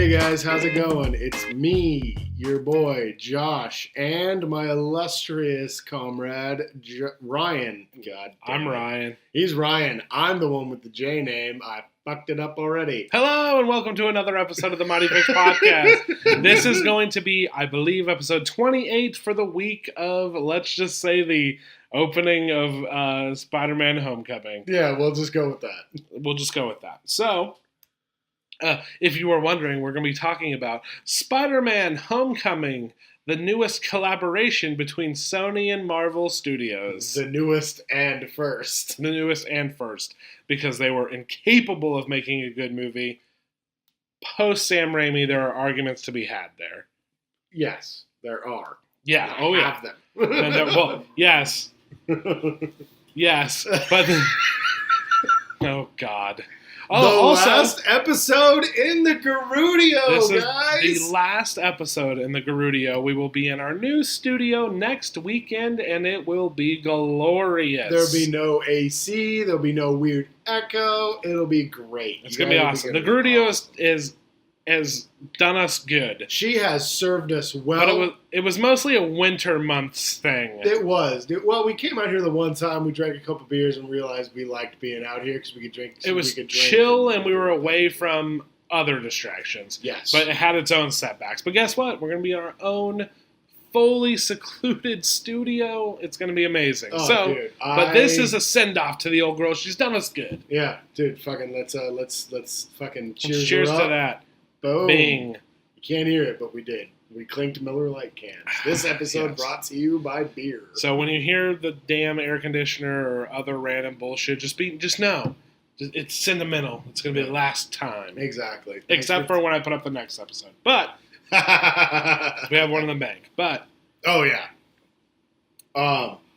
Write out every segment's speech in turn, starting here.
Hey guys, how's it going? It's me, your boy, Josh, and my illustrious comrade, Ryan. God damn I'm it. Ryan. He's Ryan. I'm the one with the J name. I fucked it up already. Hello, and welcome to another episode of the Mighty Fish Podcast. This is going to be, I believe, episode 28 for the week of, let's just say, the opening of Spider-Man Homecoming. Yeah, we'll just go with that. We'll just go with that. So, if you were wondering, we're going to be talking about Spider-Man Homecoming, the newest collaboration between Sony and Marvel Studios. The newest and first. The newest and first, because they were incapable of making a good movie. Post Sam Raimi, there are arguments to be had there. Yes, there are. Yeah, I oh yeah. have them. Well, yes. Yes, but... oh, God. Oh, the also, last episode in the Garudio, this is guys. the last episode in the Garudio. We will be in our new studio next weekend, and it will be glorious. There'll be no AC. There'll be no weird echo. It'll be great. It's going to be awesome. The Garudio has done us good. She has served us well. But it was mostly a winter months thing. It was. Well, we came out here the one time. We drank a couple beers and realized we liked being out here because we could drink. It was chill, and we were away from other distractions. Yes. But it had its own setbacks. But guess what? We're going to be in our own fully secluded studio. It's going to be amazing. Oh, dude, but this is a send-off to the old girl. She's done us good. Yeah, dude. Fucking let's fucking cheers. Cheers her to up. that. Boom. Bing. You can't hear it, but we did. We clinked Miller Lite cans. This episode Yes. brought to you by beer. So when you hear the damn air conditioner or other random bullshit, just know. It's sentimental. It's going to be the last time. Exactly. Except for when I put up the next episode. But we have one in the bank. But oh yeah.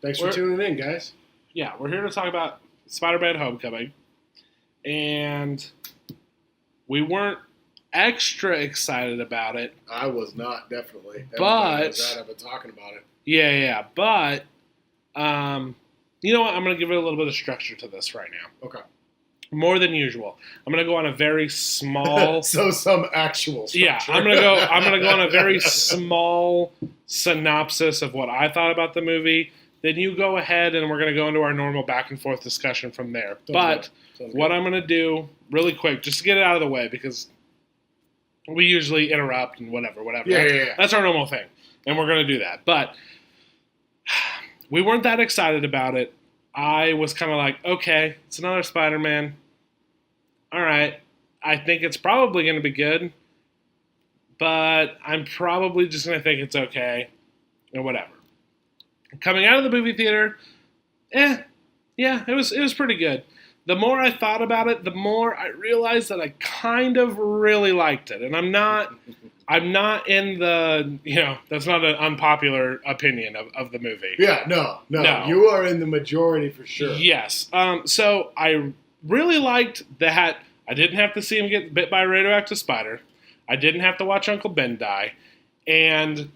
Thanks for tuning in, guys. yeah, we're here to talk about Spider-Man Homecoming. And we weren't extra excited about it. I was not, definitely. But I've been talking about it. Yeah. But you know what? I'm going to give it a little bit of structure to this right now. Okay. More than usual. I'm going to go on a very small So some actual structure. Yeah, I'm gonna go on a very small synopsis of what I thought about the movie. Then you go ahead, and we're gonna go into our normal back and forth discussion from there. But what I'm gonna do really quick, just to get it out of the way, because we usually interrupt and whatever. Yeah. That's our normal thing, and we're gonna do that. But we weren't that excited about it. I was kind of like, okay, it's another Spider-Man. All right. I think it's probably going to be good, but I'm probably just going to think it's okay, or whatever. Coming out of the movie theater, yeah, it was pretty good. The more I thought about it, the more I realized that I kind of really liked it, and I'm not in the, that's not an unpopular opinion of the movie. Yeah, no, you are in the majority for sure. Yes. So I really liked that I didn't have to see him get bit by a radioactive spider. I didn't have to watch Uncle Ben die. And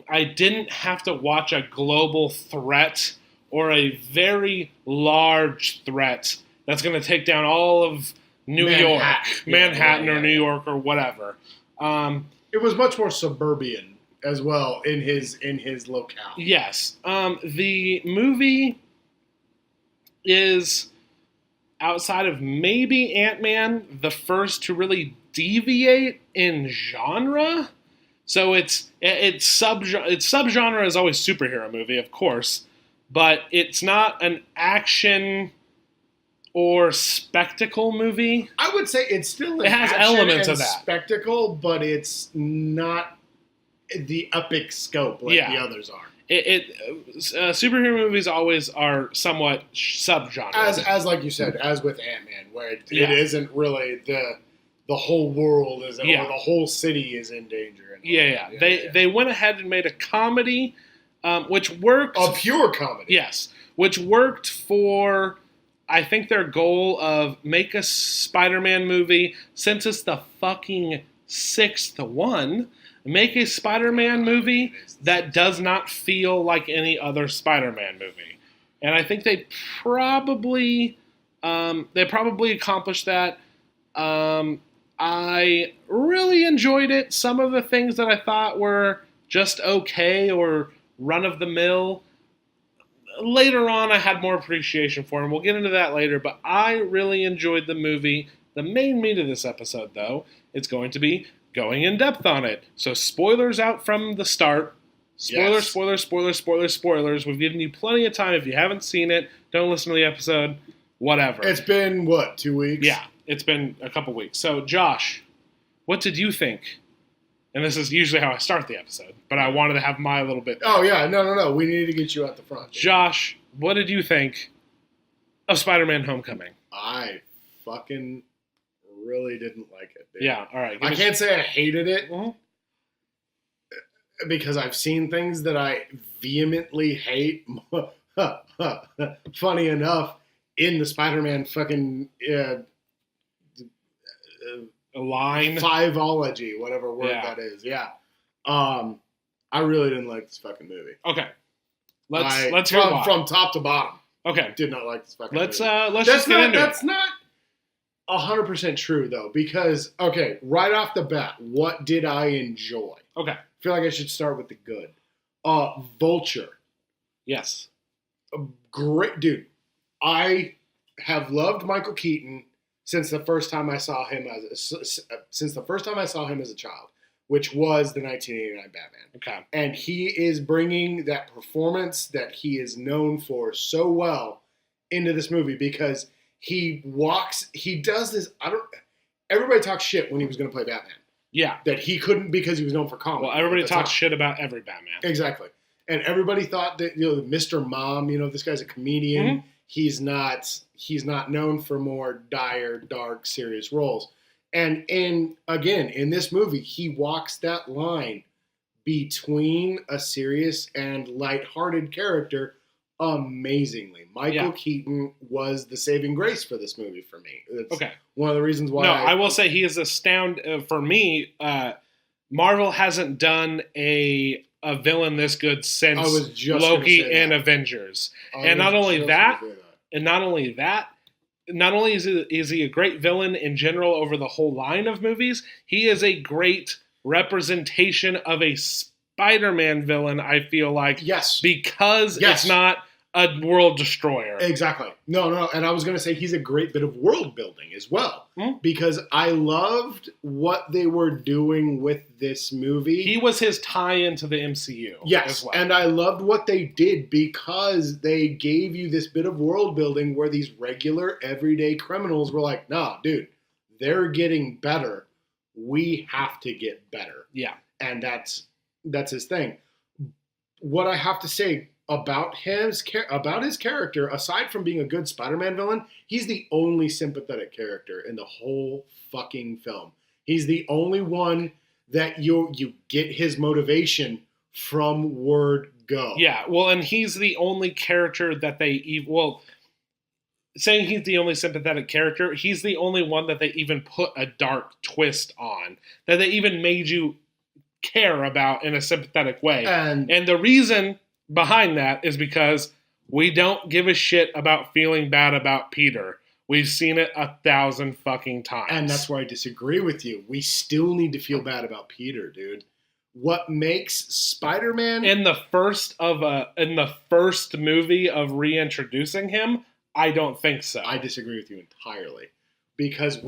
I didn't have to watch a global threat or a very large threat that's going to take down all of Manhattan or New York or whatever. It was much more suburban as well in his locale. Yes. The movie is, outside of maybe Ant-Man, the first to really deviate in genre. So its subgenre is always superhero movie, of course, but it's not an action or spectacle movie. I would say it's still it has elements of that spectacle, but it's not the epic scope like the others are. Superhero movies always are somewhat subgenre. As like you said, as with Ant-Man, where it isn't really the whole world is or the whole city is in danger. They went ahead and made a comedy, which worked. A pure comedy. Yes, which worked for, I think, their goal of make a Spider-Man movie, since it's the fucking sixth one, make a Spider-Man movie that does not feel like any other Spider-Man movie. And I think they probably accomplished that. I really enjoyed it. Some of the things that I thought were just okay or run of the mill, later on I had more appreciation for him. We'll get into that later, but I really enjoyed the movie. The main meat of this episode, though, is going to be going in depth on it. So spoilers out from the start. Spoilers, Yes. spoilers, spoilers, spoilers, spoilers. We've given you plenty of time. If you haven't seen it, don't listen to the episode. Whatever. It's been, what, 2 weeks? Yeah, it's been a couple weeks. So, Josh, what did you think? And this is usually how I start the episode, but I wanted to have my little bit. Oh, yeah. No. We need to get you out the front. Dude. Josh, what did you think of Spider-Man Homecoming? I fucking really didn't like it, dude. Yeah, all right. I can't say I hated it Mhm. because I've seen things that I vehemently hate. Funny enough, in the Spider-Man fucking A line. fiveology, whatever word Yeah. that is. Yeah. I really didn't like this fucking movie. Okay. Let's hear why. From top to bottom. Okay. Did not like this fucking Let's movie. let's just get into That's it. not 100% true though, because okay, right off the bat, what did I enjoy? Okay. I feel like I should start with the good. Vulture. Yes. A great dude. I have loved Michael Keaton since the first time I saw him as a child, which was the 1989 Batman. Okay. And he is bringing that performance that he is known for so well into this movie because he does this. Everybody talks shit when he was going to play Batman. Yeah. That he couldn't because he was known for comedy. Well, everybody at the talks time. shit about every Batman. Exactly. And everybody thought that, Mr. Mom, this guy's a comedian. Mhm. He's not known for more dire, dark, serious roles. And in this movie, he walks that line between a serious and lighthearted character amazingly. Michael Keaton was the saving grace for this movie for me. It's Okay. one of the reasons why. No, I will say he is for me. Marvel hasn't done a villain this good since I was just gonna Loki say and that. Avengers. I And was not only just that, gonna say that. And not only is he a great villain in general over the whole line of movies, he is a great representation of a Spider-Man villain, I feel like. Yes. Because Yes. it's not a world destroyer. Exactly. No. And I was going to say he's a great bit of world building as well. Mhm. Because I loved what they were doing with this movie. He was his tie-in to the MCU. Yes, as well. and I loved what they did because they gave you this bit of world building where these regular, everyday criminals were like, nah, dude, they're getting better. We have to get better. Yeah. And that's his thing. What I have to say about his character, aside from being a good Spider-Man villain, he's the only sympathetic character in the whole fucking film. He's the only one that you get his motivation from word go. Yeah, well, and he's the only character that saying he's the only sympathetic character, he's the only one that they even put a dark twist on, that they even made you care about in a sympathetic way. And And the reason behind that is because we don't give a shit about feeling bad about Peter. We've seen it 1,000 fucking times. And that's where I disagree with you. We still need to feel bad about Peter, dude. What makes Spider-Man in the first movie of reintroducing him, I don't think so. I disagree with you entirely. Because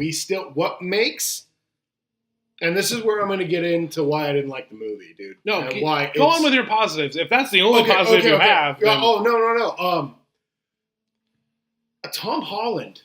what makes, and this is where I'm going to get into why I didn't like the movie, dude. No, And why go on with your positives. If that's the only positive you have, then Oh, no. Tom Holland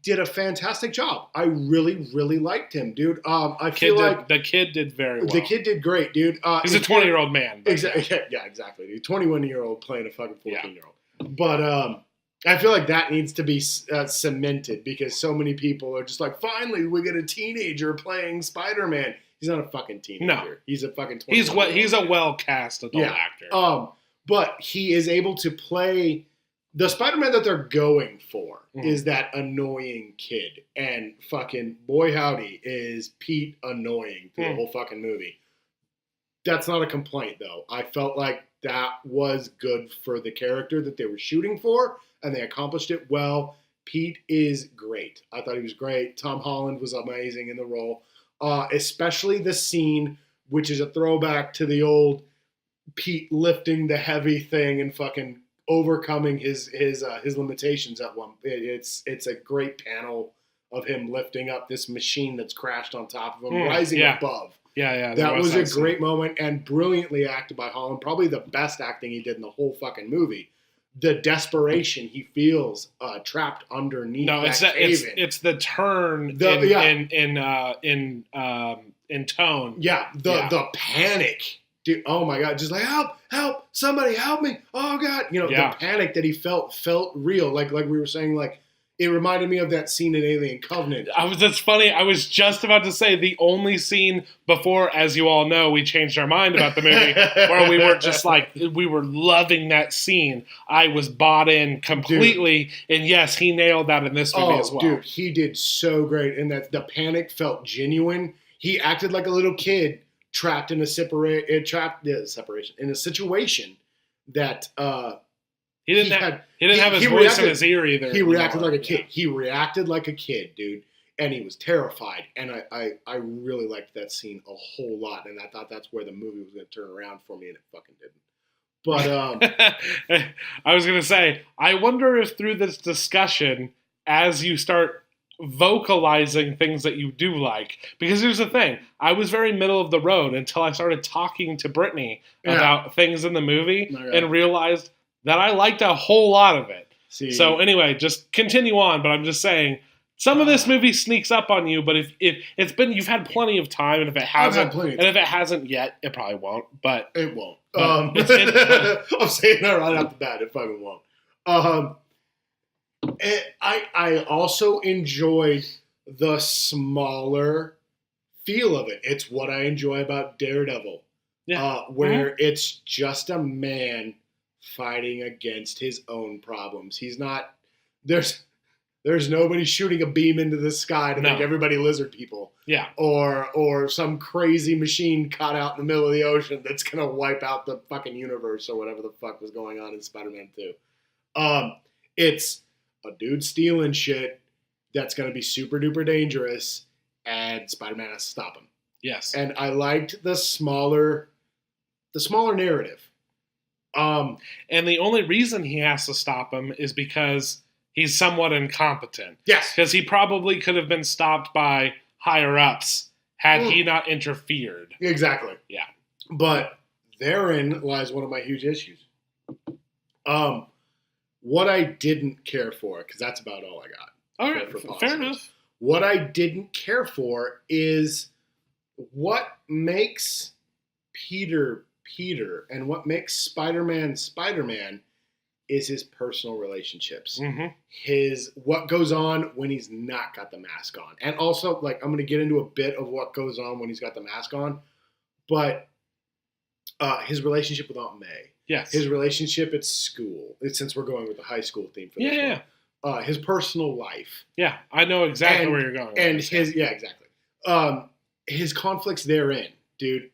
did a fantastic job. I really, really liked him, dude. I feel like the kid did very well. the kid did great, dude. He's a 20-year-old man. but Exactly. Yeah, exactly. Dude. 21-year-old playing a fucking 14-year-old. But I feel like that needs to be cemented because so many people are just like, finally, we get a teenager playing Spider-Man. He's not a fucking teenager. No. He's a fucking 20. He's a well-cast adult actor. But he is able to play the Spider-Man that they're going for is that annoying kid. And fucking boy howdy is Pete annoying through the whole fucking movie. That's not a complaint though. I felt like that was good for the character that they were shooting for and they accomplished it well. Pete is great. I thought he was great. Tom Holland was amazing in the role, especially the scene, which is a throwback to the old Pete lifting the heavy thing and fucking overcoming his limitations at one. It's a great panel of him lifting up this machine that's crashed on top of him, rising above. Yeah. That was a great moment and brilliantly acted by Holland. Probably the best acting he did in the whole fucking movie. The desperation he feels trapped underneath it's the turn in tone. Yeah, the panic. Dude, oh my God, just like help, somebody help me. Oh God, the panic that he felt real. Like we were saying, like it reminded me of that scene in Alien Covenant. That's funny. I was just about to say the only scene before, as you all know, we changed our mind about the movie, where we were just like, we were loving that scene. I was bought in completely. Dude. And yes, he nailed that in this movie as well. Dude, he did so great. And that the panic felt genuine. He acted like a little kid trapped in a separation, in a situation that, he didn't have his voice in his ear either. He reacted like a kid. He reacted like a kid, dude. And he was terrified. And I really liked that scene a whole lot. And I thought that's where the movie was going to turn around for me, and it fucking didn't. But I was going to say, I wonder if through this discussion, as you start vocalizing things that you do like, because here's the thing, I was very middle of the road until I started talking to Brittany about things in the movie and realized that I liked a whole lot of it. So anyway, just continue on, but I'm just saying some of this movie sneaks up on you, but if it's been, you've had plenty of time, and if it hasn't yet, it probably won't, but it won't. I'm saying that right off the bat, it fucking won't. I also enjoyed the smaller feel of it. It's what I enjoy about Daredevil, where it's just a man fighting against his own problems. He's not there's nobody shooting a beam into the sky to make everybody lizard people. Yeah. Or some crazy machine caught out in the middle of the ocean that's gonna wipe out the fucking universe or whatever the fuck was going on in Spider-Man 2. It's a dude stealing shit that's gonna be super duper dangerous, and Spider-Man has to stop him. Yes. And I liked the smaller narrative. And the only reason he has to stop him is because he's somewhat incompetent. Yes. Because he probably could have been stopped by higher-ups had he not interfered. Exactly. Yeah. But therein lies one of my huge issues. What I didn't care for, because that's about all I got. All right, fair enough. What I didn't care for is what makes Peter, and what makes Spider-Man Spider-Man is his personal relationships. Mm-hmm. What goes on when he's not got the mask on. And also, like, I'm going to get into a bit of what goes on when he's got the mask on, but his relationship with Aunt May. Yes. His relationship at school, since we're going with the high school theme for this one. His personal life. Yeah, I know exactly where you're going. And exactly. His conflicts therein, dude.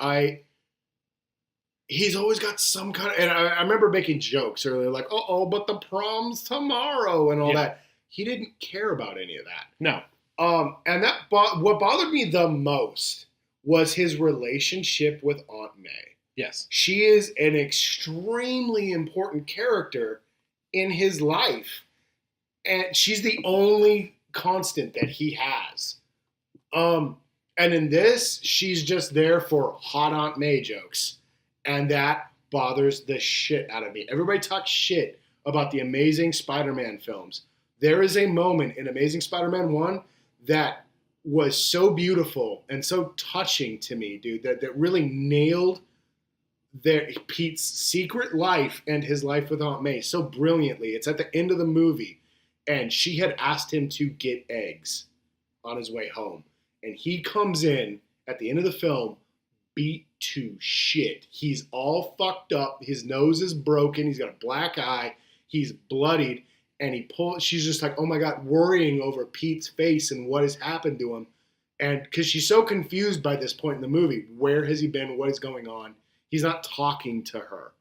He's always got some kind of, and I remember making jokes earlier, like, but the prom's tomorrow and all that. He didn't care about any of that. No. And what bothered me the most was his relationship with Aunt May. Yes. She is an extremely important character in his life. And she's the only constant that he has. And in this, she's just there for hot Aunt May jokes. And that bothers the shit out of me. Everybody talks shit about the Amazing Spider-Man films. There is a moment in Amazing Spider-Man 1 that was so beautiful and so touching to me, dude, that really nailed Pete's secret life and his life with Aunt May so brilliantly. It's at the end of the movie, and she had asked him to get eggs on his way home. And he comes in at the end of the film beat to shit. He's all fucked up. His nose is broken. He's got a black eye. He's bloodied. And she's just like, oh my God, worrying over Pete's face and what has happened to him. And because she's so confused by this point in the movie, where has he been? What is going on? He's not talking to her.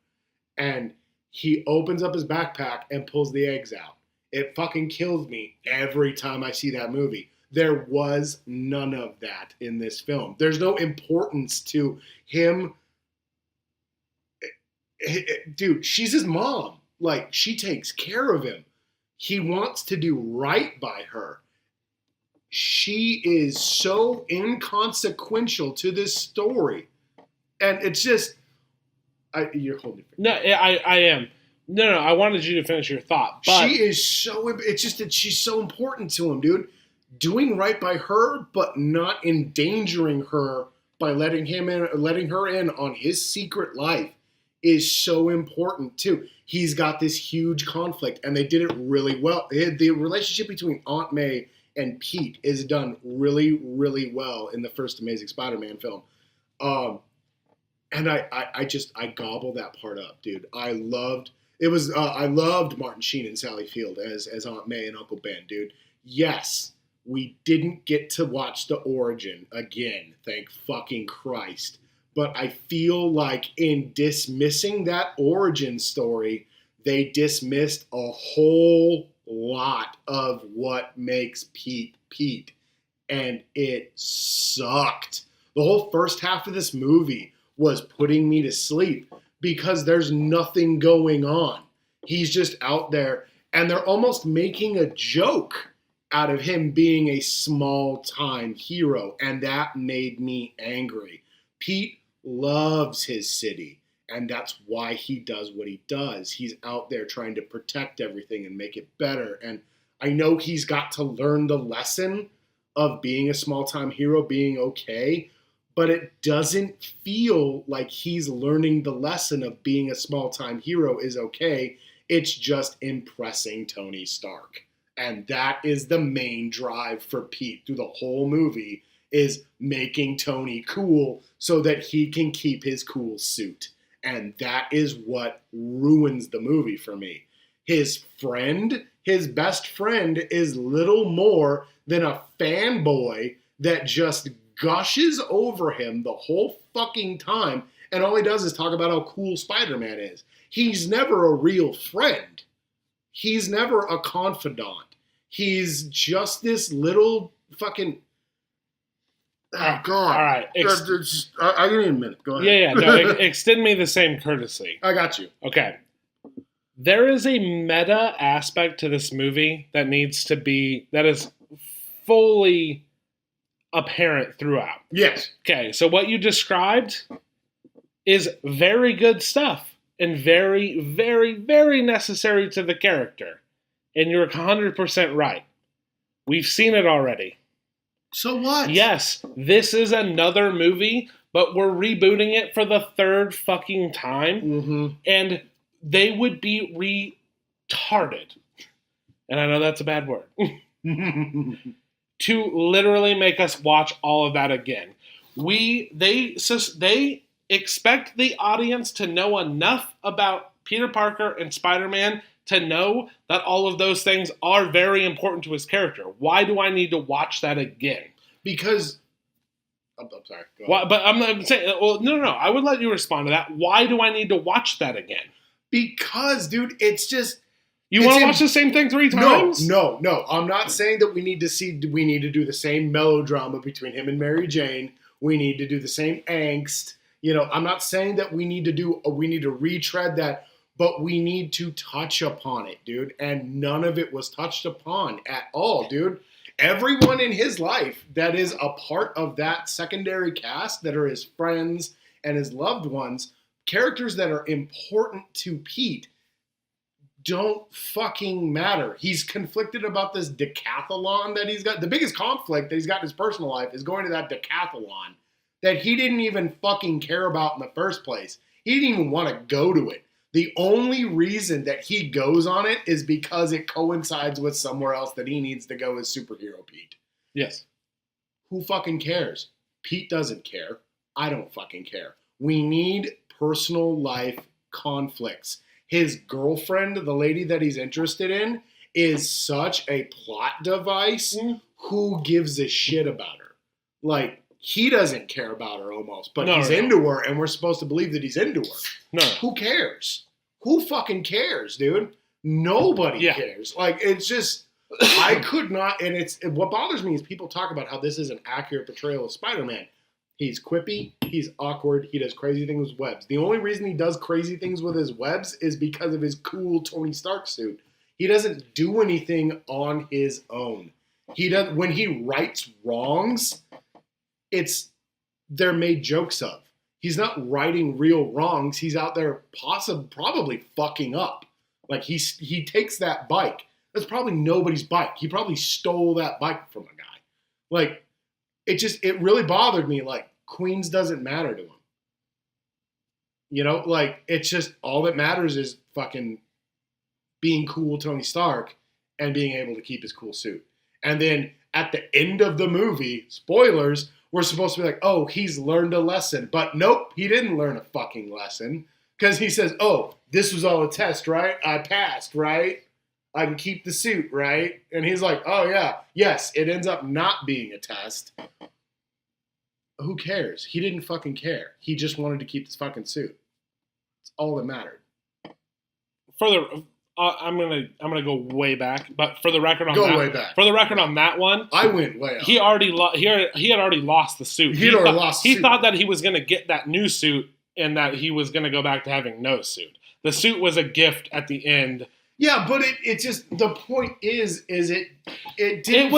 And he opens up his backpack and pulls the eggs out. It fucking kills me every time I see that movie. There was none of that in this film. There's no importance to him. Dude, she's his mom. Like, she takes care of him. He wants to do right by her. She is so inconsequential to this story. And it's just, you're holding it. No, I am. No, I wanted you to finish your thought. But She is so, it's just that she's so important to him, dude. Doing right by her, but not endangering her by letting her in on his secret life is so important too. He's got this huge conflict, and they did it really well. The relationship between Aunt May and Pete is done really, really well in the first Amazing Spider-Man film. And I gobble that part up, dude. I loved Martin Sheen and Sally Field as Aunt May and Uncle Ben, dude. Yes, we didn't get to watch the origin again, thank fucking Christ. But I feel like in dismissing that origin story, they dismissed a whole lot of what makes Pete Pete. And it sucked. The whole first half of this movie was putting me to sleep because there's nothing going on. He's just out there, and they're almost making a joke out of him being a small-time hero, and that made me angry. Pete loves his city, and that's why he does what he does. He's out there trying to protect everything and make it better, and I know he's got to learn the lesson of being a small-time hero, being okay, but it doesn't feel like he's learning the lesson of being a small-time hero is okay. It's just impressing Tony Stark. And that is the main drive for Pete through the whole movie, is making Tony cool so that he can keep his cool suit. And that is what ruins the movie for me. His best friend, is little more than a fanboy that just gushes over him the whole fucking time. And all he does is talk about how cool Spider-Man is. He's never a real friend. He's never a confidant. He's just this little fucking... Oh, God. All right. I give you a minute. Go ahead. Yeah. No, extend me the same courtesy. I got you. Okay. There is a meta aspect to this movie that is fully apparent throughout. Yes. Okay, so what you described is very good stuff and very, very, very necessary to the character. And you're 100% right. We've seen it already. So what? Yes, this is another movie, but we're rebooting it for the third fucking time. Mm-hmm. And they would be retarded. And I know that's a bad word. To literally make us watch all of that again. They expect the audience to know enough about Peter Parker and Spider-Man to know that all of those things are very important to his character. Why do I need to watch that again? Because... I'm sorry. Go Why, but I'm saying... Well, no. I would let you respond to that. Why do I need to watch that again? Because, dude, it's just... You want to watch the same thing 3 times? No. I'm not saying that we need to do the same melodrama between him and Mary Jane. We need to do the same angst. I'm not saying that we need to retread that, but we need to touch upon it, dude. And none of it was touched upon at all, dude. Everyone in his life that is a part of that secondary cast, that are his friends and his loved ones, characters that are important to Pete, don't fucking matter. He's conflicted about this decathlon that he's got. The biggest conflict that he's got in his personal life is going to that decathlon that he didn't even fucking care about in the first place. He didn't even want to go to it. The only reason that he goes on it is because it coincides with somewhere else that he needs to go as superhero Pete. Yes. Who fucking cares? Pete doesn't care. I don't fucking care. We need personal life conflicts. His girlfriend, the lady that he's interested in, is such a plot device. Who gives a shit about her? Like, he doesn't care about her almost, but he's into her, and we're supposed to believe that he's into her. No. Who cares? Who fucking cares, dude? Nobody Yeah. cares. Like, it's just, I could not, and what bothers me is people talk about how this is an accurate portrayal of Spider-Man. He's quippy, he's awkward, he does crazy things with webs. The only reason he does crazy things with his webs is because of his cool Tony Stark suit. He doesn't do anything on his own. He does, when he rights wrongs, they're made jokes of. He's not righting real wrongs. He's out there probably fucking up. Like, he takes that bike. That's probably nobody's bike. He probably stole that bike from a guy. Like, it really bothered me. Like, Queens doesn't matter to him. You know, like, it's just, all that matters is fucking being cool Tony Stark and being able to keep his cool suit. And then at the end of the movie, spoilers, we're supposed to be like, oh, he's learned a lesson. But nope, he didn't learn a fucking lesson. Because he says, oh, this was all a test, right? I passed, right? I can keep the suit, right? And he's like, oh, yeah. Yes, it ends up not being a test. Who cares? He didn't fucking care. He just wanted to keep this fucking suit. It's all that mattered. I'm gonna go way back, but for the record on way back. For the record on that one, I went way up. he had already lost the suit. He thought that he was gonna get that new suit and that he was gonna go back to having no suit. The suit was a gift at the end. Yeah, but it just, the point is it didn't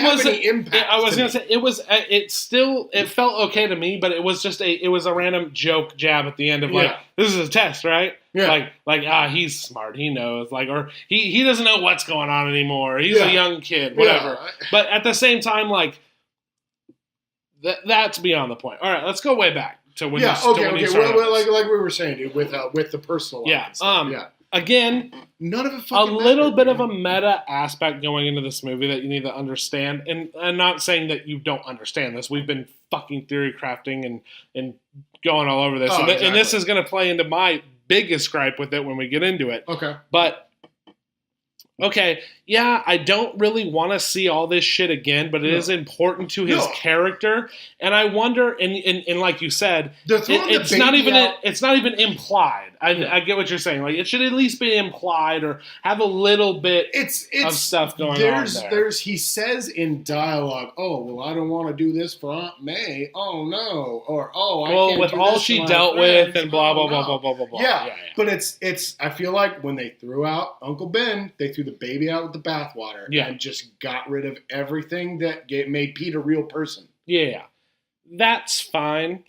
have any impact. I was gonna say it felt okay to me, but it was just a random joke jab at the end of like, this is a test, right? Yeah. Like he's smart, he knows, like, or he doesn't know what's going on anymore. He's a young kid, whatever. Yeah. But at the same time, like that's beyond the point. All right, let's go way back to when. Well, like we were saying, dude, with the personal life and stuff. Again, none of it fucking little bit of a meta aspect going into this movie that you need to understand. And I'm not saying that you don't understand this. We've been fucking theory crafting and going all over this. And this is going to play into my biggest gripe with it when we get into it. Okay. But, okay, yeah, I don't really want to see all this shit again, but it is important to his character. And I wonder, and like you said, it's not even implied. I get what you're saying. Like, it should at least be implied or have a little bit of stuff going on there. He says in dialogue, oh, well, I don't want to do this for Aunt May. Oh, no. Or, oh, I can't with do all this she for my dealt friends. with and blah, blah, blah, blah, blah, blah, blah. Yeah. But it's. I feel like when they threw out Uncle Ben, they threw the baby out with the bathwater and just got rid of everything that made Pete a real person. Yeah. That's fine.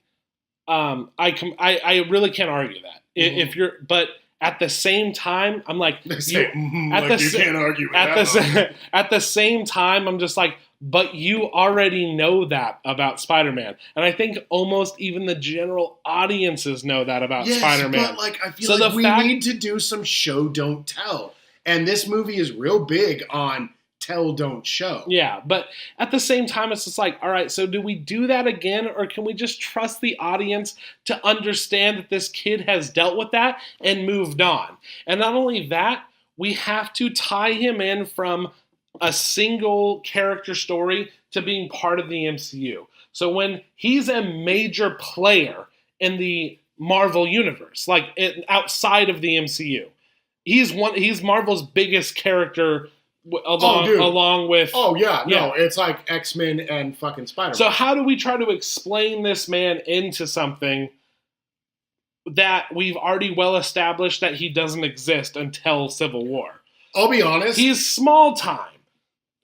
I really can't argue that. Mm-hmm. But at the same time, I'm like, you can't argue with that. At the same time, I'm just like, but you already know that about Spider-Man. And I think almost even the general audiences know that about Spider-Man. But like, I feel like we need to do some show, don't tell. And this movie is real big on tell, don't show. Yeah, but at the same time, it's just like, all right, so do we do that again, or can we just trust the audience to understand that this kid has dealt with that and moved on? And not only that, we have to tie him in from a single character story to being part of the MCU. So when he's a major player in the Marvel universe, like outside of the MCU, he's Marvel's biggest character along with... Oh, yeah. No, it's like X-Men and fucking Spider-Man. So how do we try to explain this man into something that we've already well established that he doesn't exist until Civil War? I'll be honest. He's small time.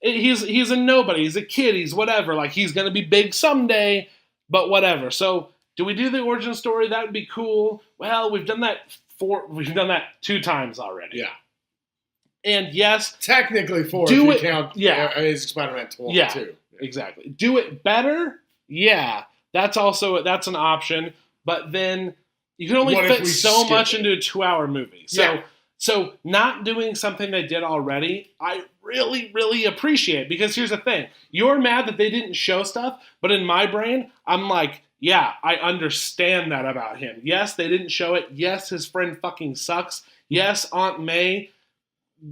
He's a nobody. He's a kid. He's whatever. Like, he's going to be big someday, but whatever. So do we do the origin story? That would be cool. Well, we've done that 2 times already. Yeah. And yes, technically 4 if you count is Spider-Man 2. Yeah, exactly. Do it better? Yeah, that's an option. But then you can only fit so much into a 2-hour movie. So not doing something they did already, I really, really appreciate. Because here's the thing: you're mad that they didn't show stuff, but in my brain, I'm like, yeah, I understand that about him. Yes, they didn't show it. Yes, his friend fucking sucks. Yes, Aunt May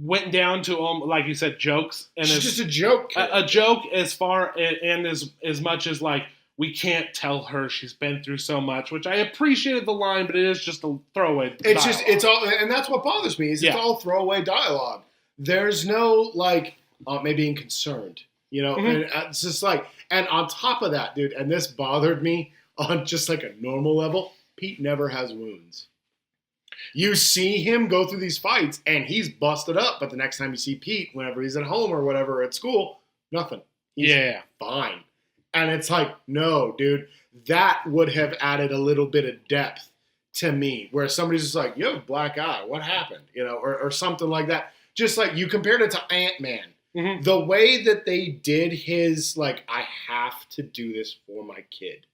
went down to like you said, jokes, and it's just a joke. A joke as far and as much as like we can't tell her she's been through so much, which I appreciated the line, but it is just a throwaway dialogue. It's all, and that's what bothers me, is it's all throwaway dialogue. There's no, like, me being concerned, you know? Mhm. And it's just like, and on top of that, dude, and this bothered me on just like a normal level, Pete never has wounds. You see him go through these fights, and he's busted up, but the next time you see Pete, whenever he's at home or whatever at school, nothing. He's fine. And it's like, no, dude, that would have added a little bit of depth to me, where somebody's just like, yo, black eye, what happened? You know, or something like that. Just like you compared it to Ant-Man. Mm-hmm. The way that they did his, like, I have to do this for my kid.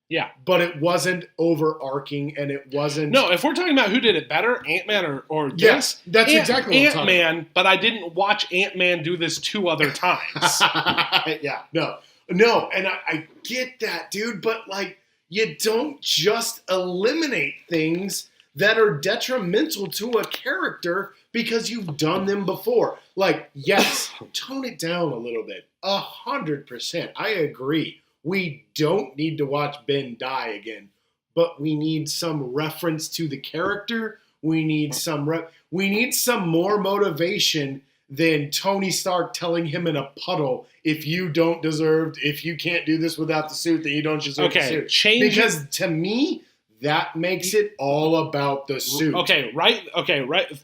Yeah. But it wasn't overarching, and it wasn't... No, if we're talking about who did it better, Ant-Man or this... Yes, that's exactly what I'm talking about. Ant-Man, but I didn't watch Ant-Man do this 2 other times. Yeah, no, and I get that, dude, but, like, you don't just eliminate things that are detrimental to a character because you've done them before. Like, yes, tone it down a little bit. 100%. I agree. We don't need to watch Ben die again, but we need some reference to the character. We need some more motivation than Tony Stark telling him in a puddle, if you can't do this without the suit, then you don't deserve the suit. Because to me, that makes it all about the suit. Okay, right.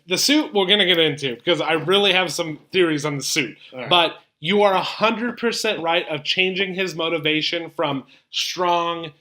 The suit we're going to get into, because I really have some theories on the suit. Right. But you are 100% right of changing his motivation from strong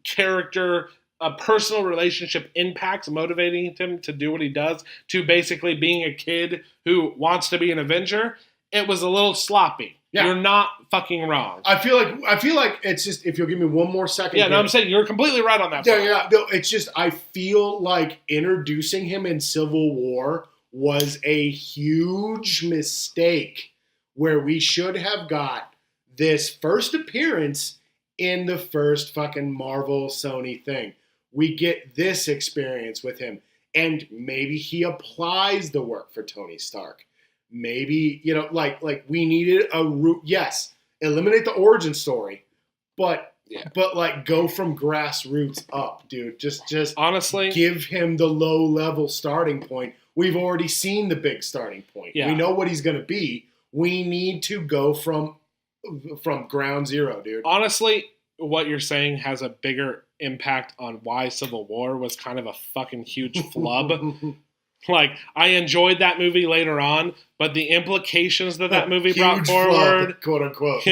character, a personal relationship impacts motivating him to do what he does, to basically being a kid who wants to be an Avenger. It was a little sloppy. Yeah. You're not fucking wrong. I feel like it's just, if you'll give me one more second. Yeah, no, I'm saying you're completely right on that. Yeah. No, it's just, I feel like introducing him in Civil War was a huge mistake, where we should have got this first appearance in the first fucking Marvel Sony thing. We get this experience with him, and maybe he applies the work for Tony Stark. Maybe, you know, like we needed a root. Yes, eliminate the origin story, but like go from grassroots up, dude. Just honestly give him the low level starting point. We've already seen the big starting point. Yeah. We know what he's going to be. We need to go from ground zero, dude. Honestly, what you're saying has a bigger impact on why Civil War was kind of a fucking huge flub. Like, I enjoyed that movie later on, but the implications that movie brought forward, flub, quote unquote,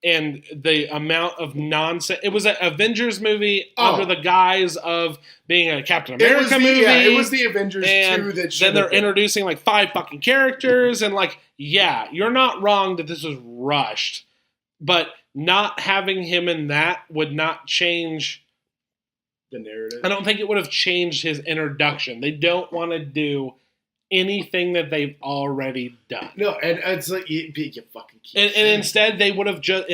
and the amount of nonsense. It was an Avengers movie under the guise of being a Captain America movie. Yeah, it was the Avengers 2 that then they're introducing like 5 fucking characters, and like, yeah, you're not wrong that this was rushed, but not having him in that would not change the narrative. I don't think it would have changed his introduction. They don't want to do anything that they've already done. No, and it's like you fucking keep and instead they would have it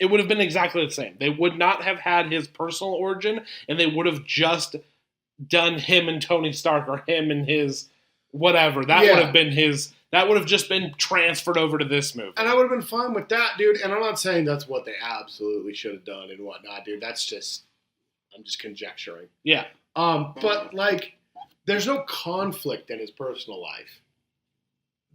would have been exactly the same. They would not have had his personal origin, and they would have just done him and Tony Stark, or him and his whatever. That would have been his. That would have just been transferred over to this movie. And I would have been fine with that, dude. And I'm not saying that's what they absolutely should have done and whatnot, dude. I'm just conjecturing. Yeah. But, like, there's no conflict in his personal life.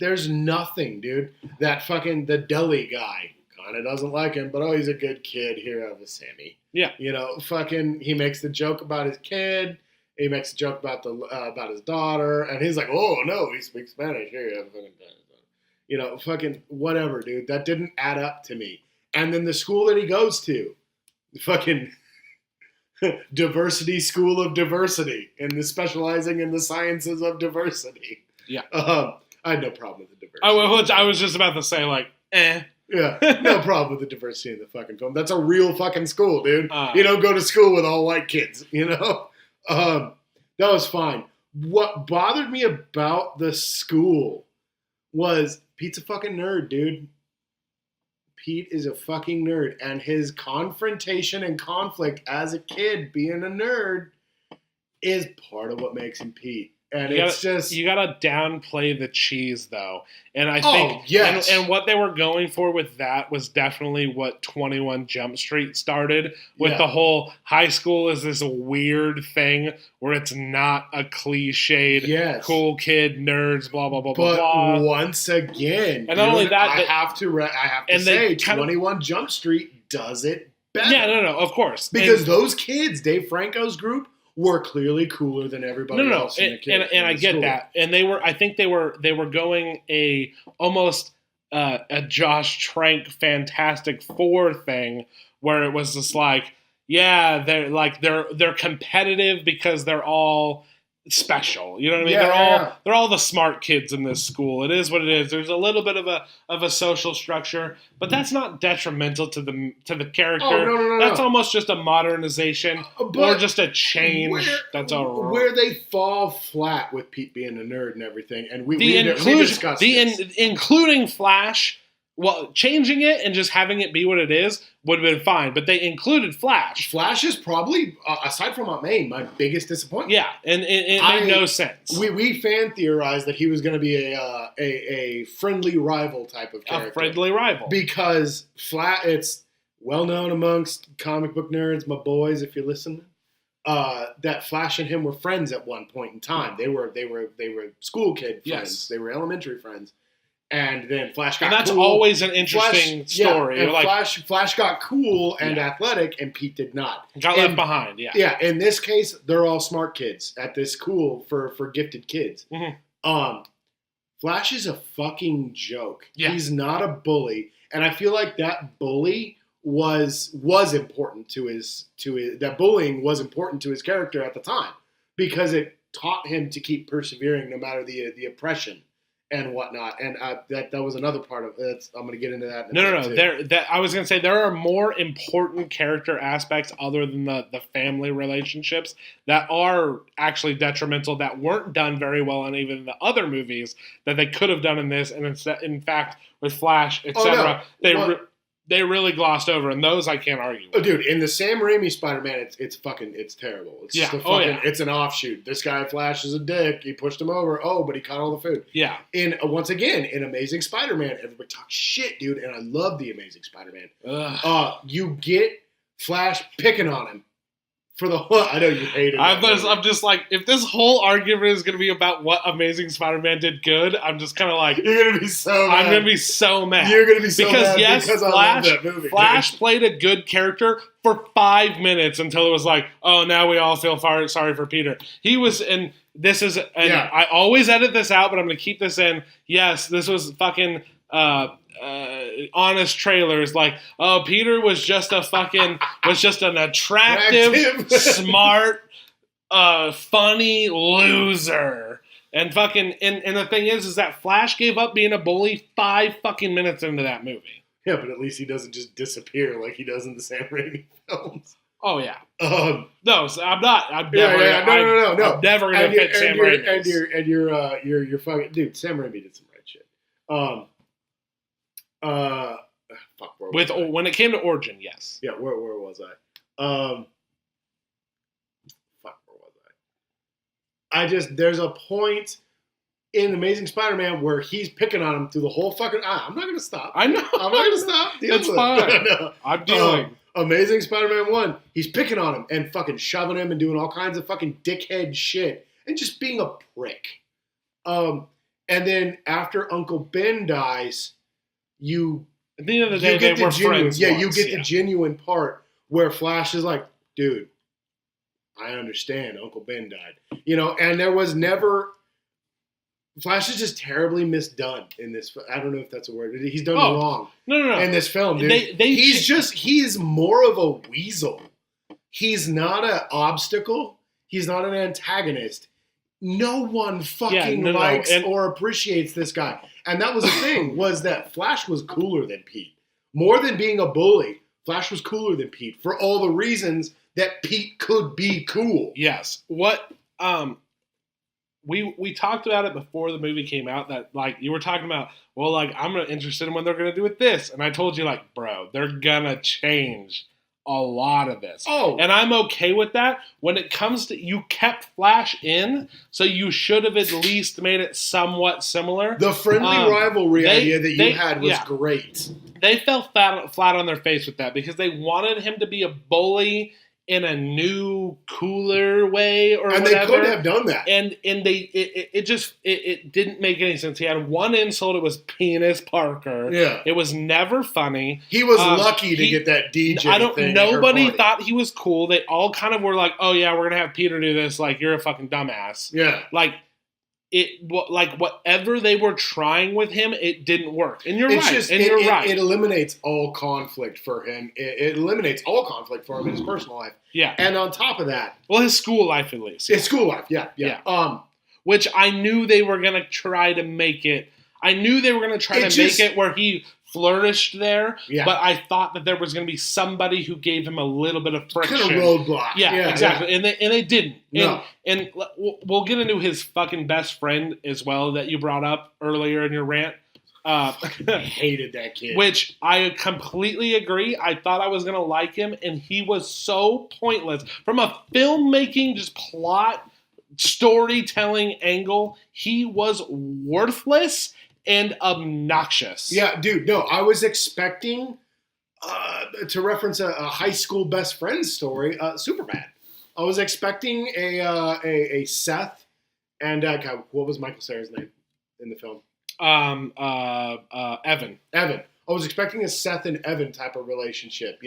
There's nothing, dude. That fucking, the deli guy kind of doesn't like him, but, he's a good kid. Here, have a Sammy. Yeah. You know, fucking, he makes the joke about his kid. He makes a joke about his daughter, and he's like, "Oh no, he speaks Spanish." Here, you have fucking, you know, fucking whatever, dude. That didn't add up to me. And then the school that he goes to, the fucking diversity school of diversity, and the specializing in the sciences of diversity. Yeah, I had no problem with the diversity. I was just about to say, like, Yeah, no problem with the diversity in the fucking film. That's a real fucking school, dude. You don't go to school with all white kids, you know? That was fine. What bothered me about the school was Pete's a fucking nerd, dude. Pete is a fucking nerd, and his confrontation and conflict as a kid being a nerd is part of what makes him Pete. And You it's just you gotta downplay the cheese though, and I Oh, think yes. and what they were going for with that was definitely what 21 Jump Street started with Yeah. the whole high school is this weird thing where it's not a cliched Yes. cool kid nerds blah blah blah But blah blah. once again, And not only dude, that, I but- have to and they say, kind of- 21 Jump Street does it better. Yeah, no, of course, Because And- those kids, Dave Franco's group, were clearly cooler than everybody no, else in the kid. and I in the get school. that, and I think they were going a almost a Josh Trank Fantastic Four thing where it was just like, yeah, they're competitive because they're all special. You know what I mean? Yeah, They're all the smart kids in this school. It is what it is. There's a little bit of a social structure, but that's not detrimental to the character. Oh, no. That's almost just a modernization or But just a change. That's all. Where they fall flat with Pete being a nerd and everything, and we The discussed this. including Flash. Well, changing it and just having it be what it is would have been fine, but they included Flash. Flash is probably, aside from Aunt May, my biggest disappointment. Yeah, and it made no sense. We fan theorized that he was going to be a friendly rival type of character. A friendly rival. Because it's well known amongst comic book nerds, my boys, if you're listening, that Flash and him were friends at one point in time. They were school kid friends. Yes. They were elementary friends. And then Flash got And that's cool. always an interesting story. Yeah, and You're like, Flash got cool and athletic, and Pete did not. got left behind. Yeah. Yeah, in this case, they're all smart kids at this school for gifted kids. Mhm. Flash is a fucking joke. Yeah. He's not a bully, and I feel like that bully was important to his that bullying was important to his character at the time because it taught him to keep persevering no matter the oppression and whatnot. And that was another part of it. I'm going to get into that. In a No. bit, too. I was going to say there are more important character aspects other than the family relationships that are actually detrimental that weren't done very well in even the other movies that they could have done in this. And in fact, with Flash, etc., they really glossed over, and those I can't argue with. Oh, dude, in the Sam Raimi Spider-Man, it's terrible. It's just it's an offshoot. This guy Flash is a dick. He pushed him over. Oh, but he caught all the food. Yeah. Once again, in Amazing Spider-Man, everybody talks shit, dude, and I love the Amazing Spider-Man. You get Flash picking on him for the whole. I know you hate it. I'm just like, if this whole argument is going to be about what Amazing Spider-Man did good, I'm just kind of like, you're gonna be so. I'm going to be so mad. You're gonna be so because mad yes, because I Flash, love that movie. Flash dude. played a good character for 5 minutes until it was like, oh, now we all feel sorry for Peter. He was in. This is, and I always edit this out, but I'm going to keep this in. Yes, this was fucking. Honest trailers like, oh, Peter was just an attractive, smart, funny loser. And fucking and the thing is that Flash gave up being a bully 5 fucking minutes into that movie. Yeah, but at least he doesn't just disappear like he does in the Sam Raimi films. Oh yeah. No, so I'm not. I'm yeah, never. No. I'm never gonna pick Sam Raimi. And you're fucking dude. Sam Raimi did some right shit. Fuck. When it came to Origin, yes. Yeah, where was I? Fuck, where was I? There's a point in Amazing Spider-Man where he's picking on him through the whole fucking. I'm not gonna stop. I know. I'm not gonna stop. That's fine. No. I'm dealing. Amazing Spider-Man 1, he's picking on him and fucking shoving him and doing all kinds of fucking dickhead shit and just being a prick. And then after Uncle Ben dies, At the end of the day, they were friends. Yeah, you get the genuine part where Flash is like, dude, I understand. Uncle Ben died. And there was never. Flash is just terribly misdone in this. I don't know if that's a word. He's done wrong. No. In this film, dude. He's more of a weasel. He's not an obstacle. He's not an antagonist. No one fucking likes or appreciates this guy. And that was the thing, was that Flash was cooler than Pete. More than being a bully, Flash was cooler than Pete for all the reasons that Pete could be cool. Yes. What we talked about it before the movie came out, that like you were talking about, well, like I'm interested in what they're gonna do with this. And I told you, like, bro, they're gonna change a lot of this. Oh. And I'm okay with that. When it comes to, you kept Flash in, so you should have at least made it somewhat similar. The friendly rivalry idea that you had was yeah. great. They fell flat on their face with that because they wanted him to be a bully in a new, cooler way or and whatever. And they could have done that. And it didn't make any sense. He had one insult. It was Penis Parker. Yeah. It was never funny. He was lucky to get that DJ thing. Nobody thought he was cool. They all kind of were like, oh yeah, we're going to have Peter do this. Like, you're a fucking dumbass. Yeah. Like whatever they were trying with him, it didn't work. And you're right. It eliminates all conflict for him. It eliminates all conflict for him in his personal life. Yeah. And on top of that, well, his school life at least. His school life, yeah. Which I knew they were gonna try to make it. I knew they were gonna try to make it where he flourished there. Yeah. But I thought that there was gonna be somebody who gave him a little bit of friction. Kind of roadblock. Yeah, exactly. Yeah. And they didn't. No. And we'll get into his fucking best friend as well that you brought up earlier in your rant. I hated that kid. Which I completely agree. I thought I was going to like him, and he was so pointless. From a filmmaking, just plot, storytelling angle, he was worthless and obnoxious. Yeah, dude, no, I was expecting, to reference a high school best friend story, Superbad. I was expecting a Seth and, God, what was Michael Cera's name in the film? Evan. Evan. I was expecting a Seth and Evan type of relationship,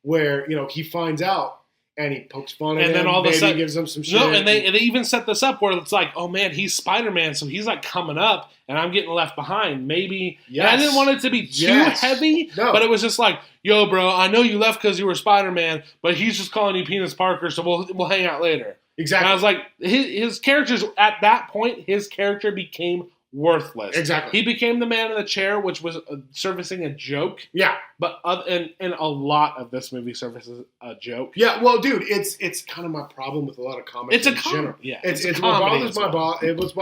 where, he finds out and he pokes fun at him, then all of a sudden gives him some shit. No, and they even set this up where it's like, oh man, he's Spider-Man, so he's like coming up and I'm getting left behind. Maybe. Yes. And I didn't want it to be too heavy, but it was just like, yo, bro, I know you left because you were Spider-Man, but he's just calling you Penis Parker, so we'll hang out later. Exactly. And I was like, his characters, at that point, his character became worthless. Exactly. He became the man in the chair, which was servicing a joke. Yeah. But and a lot of this movie services a joke. Yeah. Well, dude, it's kind of my problem with a lot of comics. It's a general. Yeah. It's what bothers my boss. It's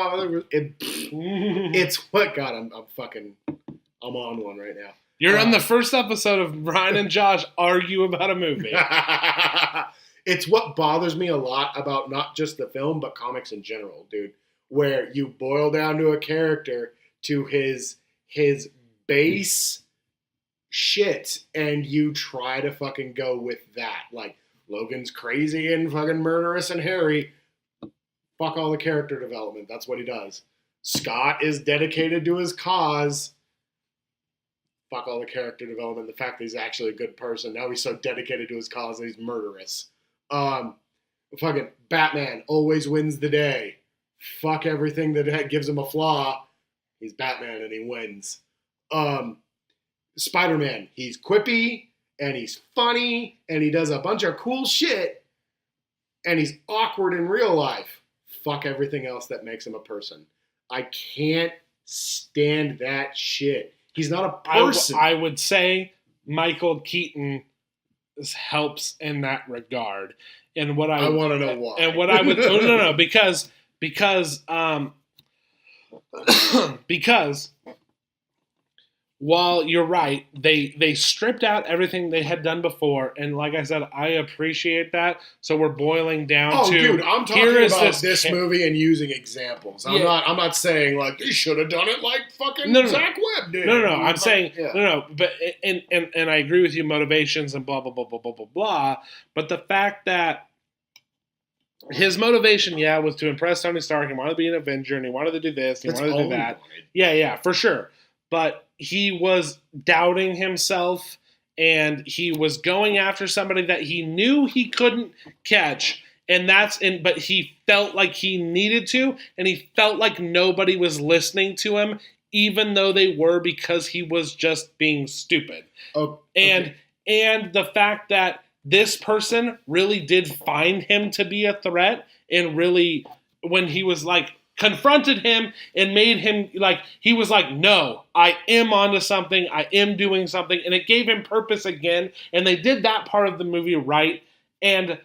what God. I'm on one right now. You're on the first episode of Ryan and Josh argue about a movie. It's what bothers me a lot about not just the film, but comics in general, dude. Where you boil down to a character to his base shit, and you try to fucking go with that. Like, Logan's crazy and fucking murderous and hairy. Fuck all the character development. That's what he does. Scott is dedicated to his cause. Fuck all the character development. The fact that he's actually a good person. Now he's so dedicated to his cause that he's murderous. Fucking Batman always wins the day. Fuck everything that gives him a flaw. He's Batman and he wins. Spider-Man, he's quippy and he's funny and he does a bunch of cool shit and he's awkward in real life. Fuck everything else that makes him a person. I can't stand that shit. He's not a person. I would say Michael Keaton helps in that regard. And what I want to know why. And what I would no, because while you're right, they stripped out everything they had done before, and like I said, I appreciate that. So we're boiling down to. Dude, I'm talking about this movie and using examples. I'm not saying like they should have done it like fucking Zach Webb did. No. I'm saying no. But and I agree with you, motivations and blah blah blah blah blah blah blah. But the fact that his motivation, was to impress Tony Stark. He wanted to be an Avenger, and he wanted to do this, and he wanted to do that. Yeah, for sure. But he was doubting himself, and he was going after somebody that he knew he couldn't catch, but he felt like he needed to, and he felt like nobody was listening to him, even though they were, because he was just being stupid. Oh, okay. And the fact that this person really did find him to be a threat, and really, when he was like, confronted him and made him like, he was like, no, I am onto something. I am doing something. And it gave him purpose again. And they did that part of the movie right. And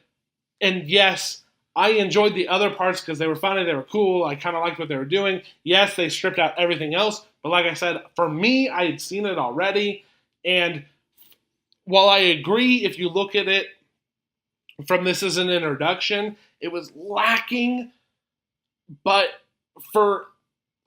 yes, I enjoyed the other parts because they were funny. They were cool. I kind of liked what they were doing. Yes, they stripped out everything else. But like I said, for me, I had seen it already. And while I agree, if you look at it from this as an introduction, it was lacking. But for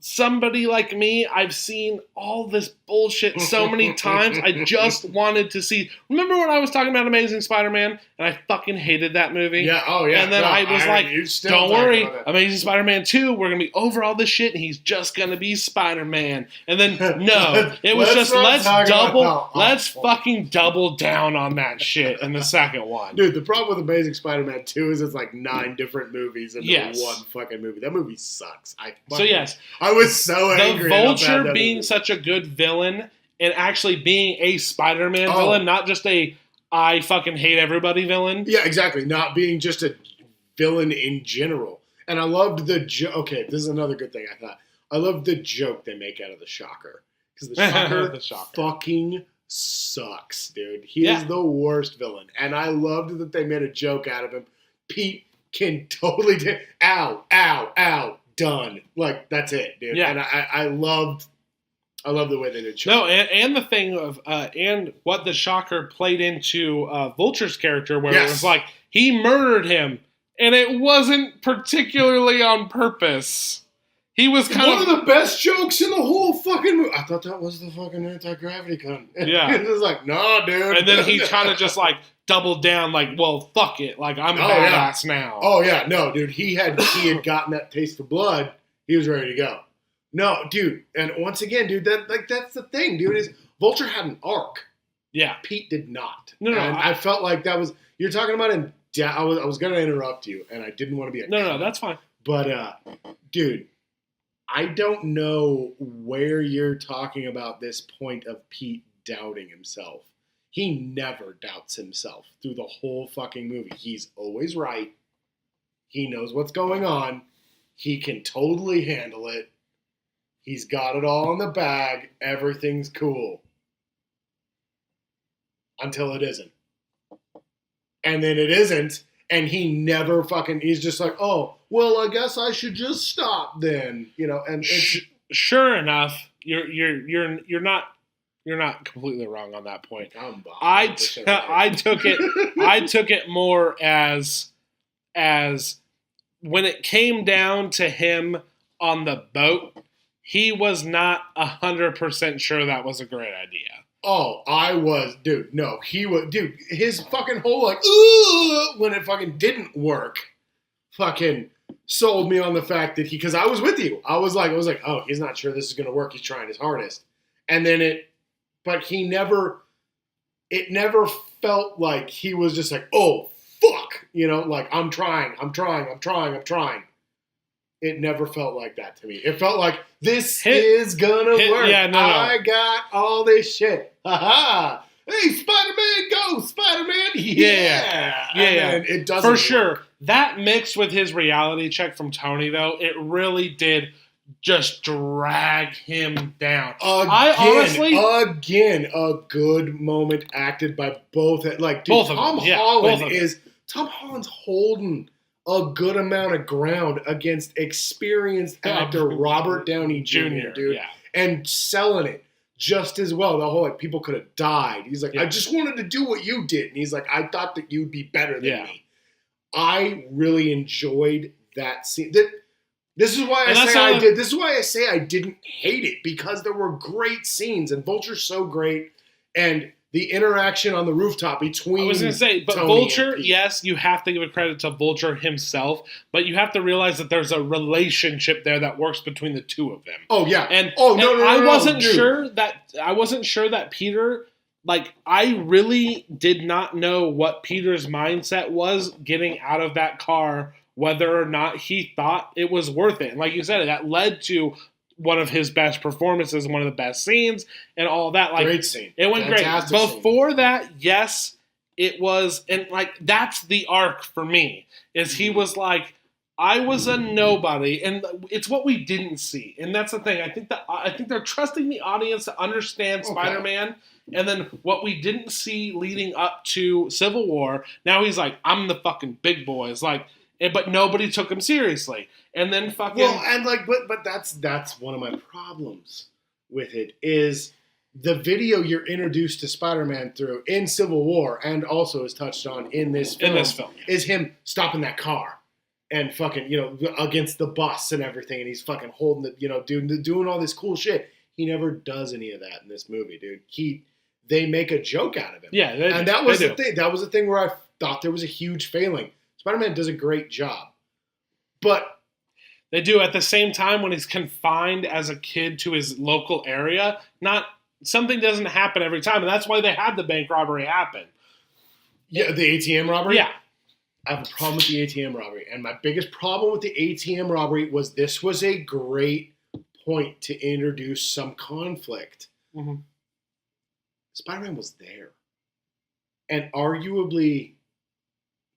somebody like me, I've seen all this bullshit so many times. I just wanted to see. Remember when I was talking about Amazing Spider-Man and I fucking hated that movie? Yeah, oh yeah. And then I was like, don't worry, about that. Amazing Spider-Man 2, we're going to be over all this shit and he's just going to be Spider-Man. And then, no, it was just, let's fucking double down on that shit in the second one. Dude, the problem with Amazing Spider-Man 2 is it's like 9 different movies into Yes. one fucking movie. That movie sucks. So yes, I was so angry. the at how Vulture bad that being movie. such a good villain and actually being a Spider-Man Oh. villain, not just a I fucking hate everybody villain. Yeah, exactly. Not being just a villain in general. And I loved the joke. Okay, this is another good thing I thought. I loved the joke they make out of the Shocker. Because the Shocker, The Shocker. fucking sucks, dude. He Yeah. is the worst villain. And I loved that they made a joke out of him. Pete can totally ow, ow, ow, done. Like, that's it, dude. Yeah. And I loved the way they did No, Shocker. and the thing of and what the Shocker played into Vulture's character, where it Yes. was like he murdered him, and it wasn't particularly on purpose. He was kind One of the best jokes in the whole fucking movie. I thought that was the fucking anti-gravity gun. Yeah. It was like, no, dude. and then he kind of just like doubled down, like, well, fuck it, like I'm Oh, yeah. badass now. Oh yeah, no, dude. He had gotten that taste of blood. He was ready to go. No, dude. And once again, dude, that's the thing, dude. Is Vulture had an arc. Yeah, Pete did not. No, And I felt like that was you're talking about him. I was going to interrupt you, and I didn't want to be a no, that's fine. But dude, I don't know where you're talking about this point of Pete doubting himself. He never doubts himself through the whole fucking movie. He's always right. He knows what's going on. He can totally handle it. He's got it all in the bag. Everything's cool. Until it isn't. And then it isn't. And he never fucking, he's just like, oh, well, I guess I should just stop then. You know, and it's, Sure enough, you're not completely wrong on that point. I'm I 100% right. I took it more as when it came down to him on the boat, he was not 100% sure that was a great idea. Oh, I was, dude. No, he was, dude. His fucking whole like, ooh, when it fucking didn't work, fucking sold me on the fact that because I was with you. I was like, oh, he's not sure this is gonna work. He's trying his hardest, and then but it never felt like he was just like, oh fuck, you know, like I'm trying. It never felt like that to me. It felt like this is gonna work. Yeah, no. I got all this shit. Ha ha! Hey, Spider-Man, go, Spider-Man! Yeah. And it doesn't For work. sure. That mixed with his reality check from Tony, though, it really did just drag him down. Again, a good moment acted by both. Like, dude, Both of them. Yeah, both of them. Tom Holland's holding a good amount of ground against experienced actor Robert Downey Jr., dude, Yeah. and selling it just as well. The whole like people could have died. He's like, Yeah. I just wanted to do what you did, and he's like, I thought that you'd be better than Yeah. me. I really enjoyed that scene. This is why And that's I not did. This is why I say I didn't hate it, because there were great scenes and Vulture's so great, and the interaction on the rooftop between. I was going to say, but Tony Vulture, and Pete. yes, you have to give a credit to Vulture himself, but you have to realize that there's a relationship there that works between the two of them. Oh yeah. And no, I wasn't dude. sure that Peter, like, I really did not know what Peter's mindset was getting out of that car, whether or not he thought it was worth it. And like you said, that led to one of his best performances, one of the best scenes, and all that. Like, Great scene. it went Fantastic great. scene. Before that, yes, it was, and like that's the arc for me. Is he was like, I was a nobody, and it's what we didn't see, and that's the thing. I think they're trusting the audience to understand Okay. Spider-Man, and then what we didn't see leading up to Civil War. Now he's like, I'm the fucking big boy. It's like, but nobody took him seriously, and then fucking Well, and like, but that's one of my problems with it is the video you're introduced to Spider-Man through in Civil War, and also is touched on in this film, is him stopping that car and fucking, against the bus and everything, and he's fucking holding the, doing all this cool shit. He never does any of that in this movie, dude. They make a joke out of him. Yeah, and that was the thing. That was the thing where I thought there was a huge failing. Spider-Man does a great job, but they do at the same time when he's confined as a kid to his local area. Something doesn't happen every time, and that's why they had the bank robbery happen. Yeah, the ATM robbery. Yeah, I have a problem with the ATM robbery, and my biggest problem with the ATM robbery was this was a great point to introduce some conflict. Mm-hmm. Spider-Man was there, and arguably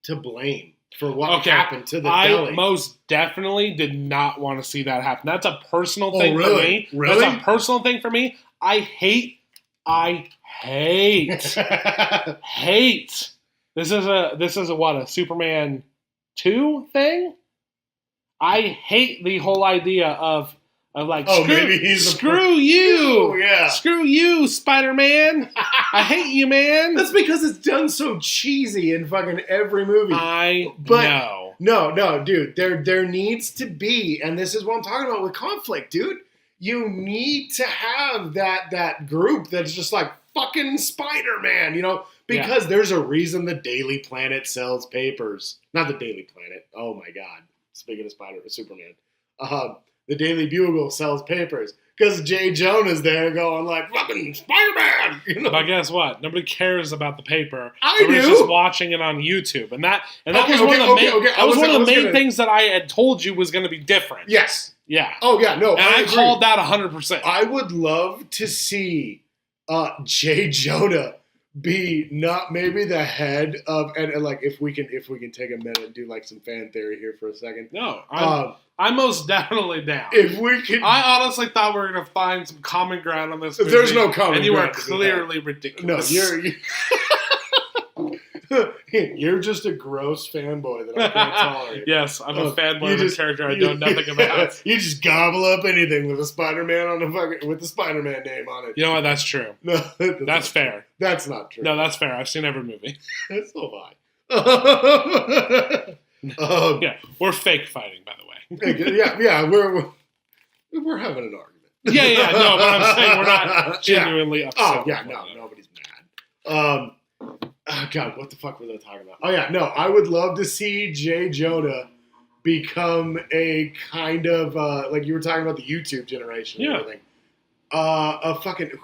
to blame for what happened to the deli. I most definitely did not want to see that happen. That's a personal thing for me. Really? That's a personal thing for me. I hate. Hate. This is a Superman 2 thing? I hate the whole idea of like, screw you. Oh, yeah. Screw you, Spider-Man. I hate you, man. That's because it's done so cheesy in fucking every movie. know. No, dude. There needs to be, and this is what I'm talking about with conflict, dude. You need to have that group that's just like fucking Spider-Man, because there's a reason the Daily Planet sells papers. Not the Daily Planet. Oh my God. Speaking of Superman. The Daily Bugle sells papers because J. Jonah's there going like, fucking Spider-Man! But guess what? Nobody cares about the paper. Everybody's just watching it on YouTube. And that was one of the main things that I had told you was going to be different. Yes. Yeah. Oh, yeah, no. And I called that 100%. I would love to see J. Jonah be not maybe the head of, and like if we can take a minute and do like some fan theory here for a second. No, I'm most definitely down. If we can, I honestly thought we were going to find some common ground on this movie. There's no common ground. And you are clearly ridiculous. No, you're just a gross fanboy that I can't tolerate. Yes, I'm a fanboy of a character I know nothing about. You just gobble up anything with a Spider-Man with the Spider-Man name on it. You know what? That's true. No, that's fair. That's not true. No, that's fair. I've seen every movie. So have I. Yeah, we're fake fighting, by the way. yeah, we're having an argument. Yeah, no, but I'm saying we're not genuinely upset. Oh, yeah, no, nobody's mad. Oh, God, what the fuck was I talking about? Oh, yeah, no, I would love to see J. Jonah become a kind of, like you were talking about the YouTube generation and everything.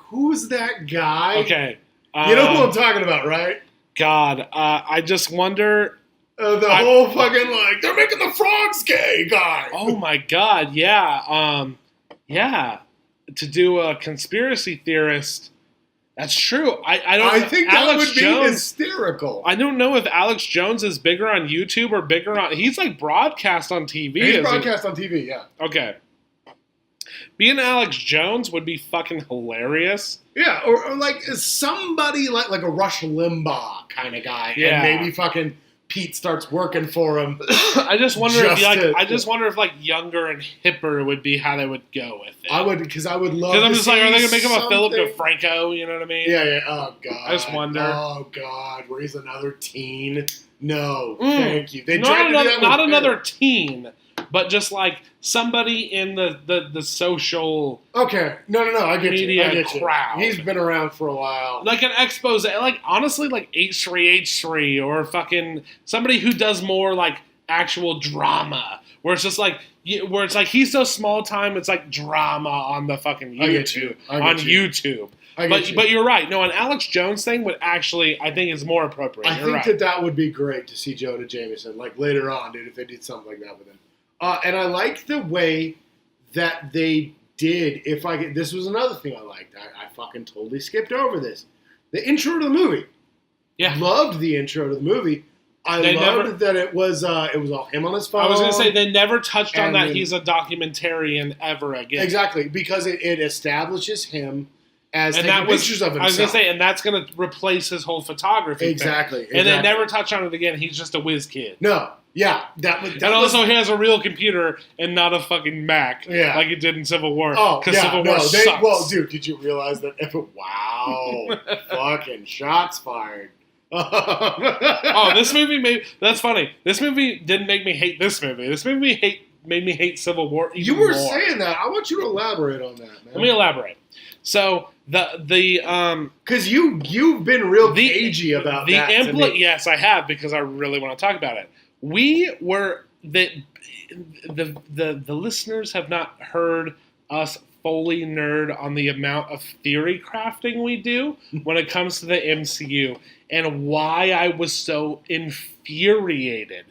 Who's that guy? Okay. You know who I'm talking about, right? God, I just wonder... whole fucking, like, they're making the frogs gay guy. Oh, my God, yeah. Yeah. To do a conspiracy theorist... That's true. I think that would be hysterical. I don't know if Alex Jones is bigger on YouTube or bigger on... He's like broadcast on TV. He's broadcast on TV, yeah. Okay. Being Alex Jones would be fucking hilarious. Yeah, or like somebody like a Rush Limbaugh kind of guy. Yeah. And maybe fucking Pete starts working for him. I just wonder if like younger and hipper would be how they would go with it. I would, because I would love. Because I'm just like, are they gonna make him something. a Philip DeFranco? You know what I mean? Yeah. Oh God. I just wonder. Oh God, where he's another teen? No, thank you. They not another teen, but just like somebody in the social. Okay, no, I get media you. crowd. He's been around for a while. Like an expose, like honestly, like H3H3 or fucking somebody who does more like actual drama, where it's just like he's so small time, it's like drama on the fucking YouTube. YouTube. But you're right. No, an Alex Jones thing would actually, I think, is more appropriate. I think that would be great to see Jonah Jameson, like later on, dude, if they did something like that with him. And I liked the way that they did. This was another thing I liked. I fucking totally skipped over this. The intro to the movie. Yeah, loved the intro to the movie. I loved that it was all him on his phone. I was going to say they never touched on that he's a documentarian ever again. Exactly, because it establishes him as And taking that was pictures of himself. I was gonna say, and that's gonna replace his whole photography thing. Exactly. And they never touch on it again. He's just a whiz kid. No. Yeah. And also, he has a real computer and not a fucking Mac, like he did in Civil War. Oh, because Civil War sucks. Well, dude, did you realize that? Wow, fucking shots fired. Oh, this movie that's funny. This movie didn't make me hate this movie. This movie made me hate Civil War even more. You were saying that. I want you to elaborate on that, man. Let me elaborate. So because you've been real cagey about that. Yes, I have, because I really want to talk about it. We were the listeners have not heard us fully nerd on the amount of theory crafting we do when it comes to the MCU, and why I was so infuriated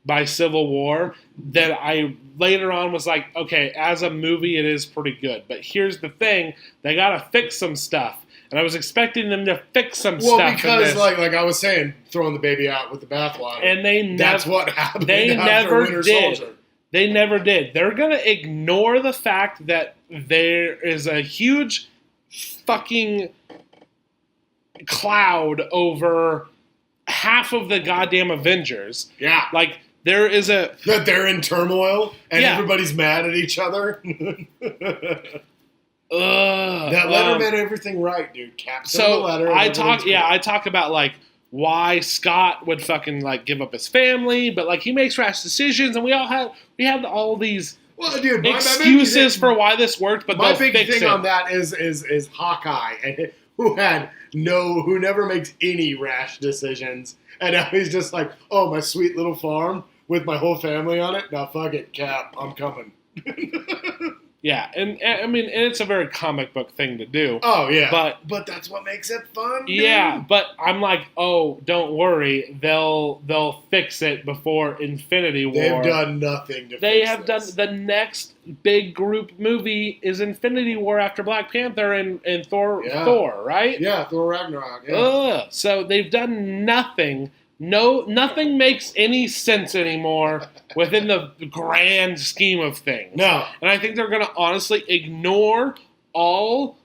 by Civil War that I later on was like, okay, as a movie it is pretty good, but here's the thing, they gotta fix some stuff. And I was expecting them to fix some stuff. Well, because like I was saying, throwing the baby out with the bathwater. And that's what happened. They never Winter did. Soldier. They never did. They're gonna ignore the fact that there is a huge fucking cloud over half of the goddamn Avengers. Yeah. Like, there is that they're in turmoil and everybody's mad at each other. That letter meant everything right, dude. Captain the letter. I talk about like why Scott would fucking like give up his family, but like he makes rash decisions, and we had all these excuses for why this worked. But my big thing on that is Hawkeye, and who never makes any rash decisions, and now he's just like, oh, my sweet little farm with my whole family on it. Now fuck it, Cap, I'm coming. Yeah, and I mean, and it's a very comic book thing to do. Oh yeah, but that's what makes it fun. Dude. Yeah, but I'm like, oh, don't worry, they'll fix it before Infinity War. They've done nothing to. They have done the next big group movie is Infinity War after Black Panther and Thor, right? Yeah, Thor Ragnarok. Yeah. So they've done nothing. Nothing makes any sense anymore within the grand scheme of things. No. And I think they're going to honestly ignore all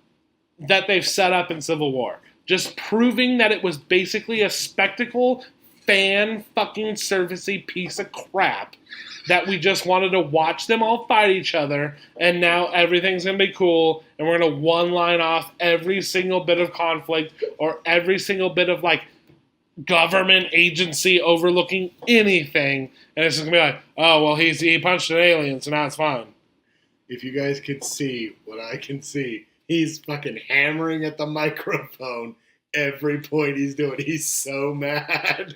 that they've set up in Civil War. Just proving that it was basically a spectacle, fan-fucking-servicey piece of crap that we just wanted to watch them all fight each other, and now everything's going to be cool, and we're going to one-line off every single bit of conflict or every single bit of, like, government agency overlooking anything, and it's just gonna be like, oh well, he punched an alien, so now it's fine. If you guys could see what I can see, he's fucking hammering at the microphone every point he's doing. He's so mad.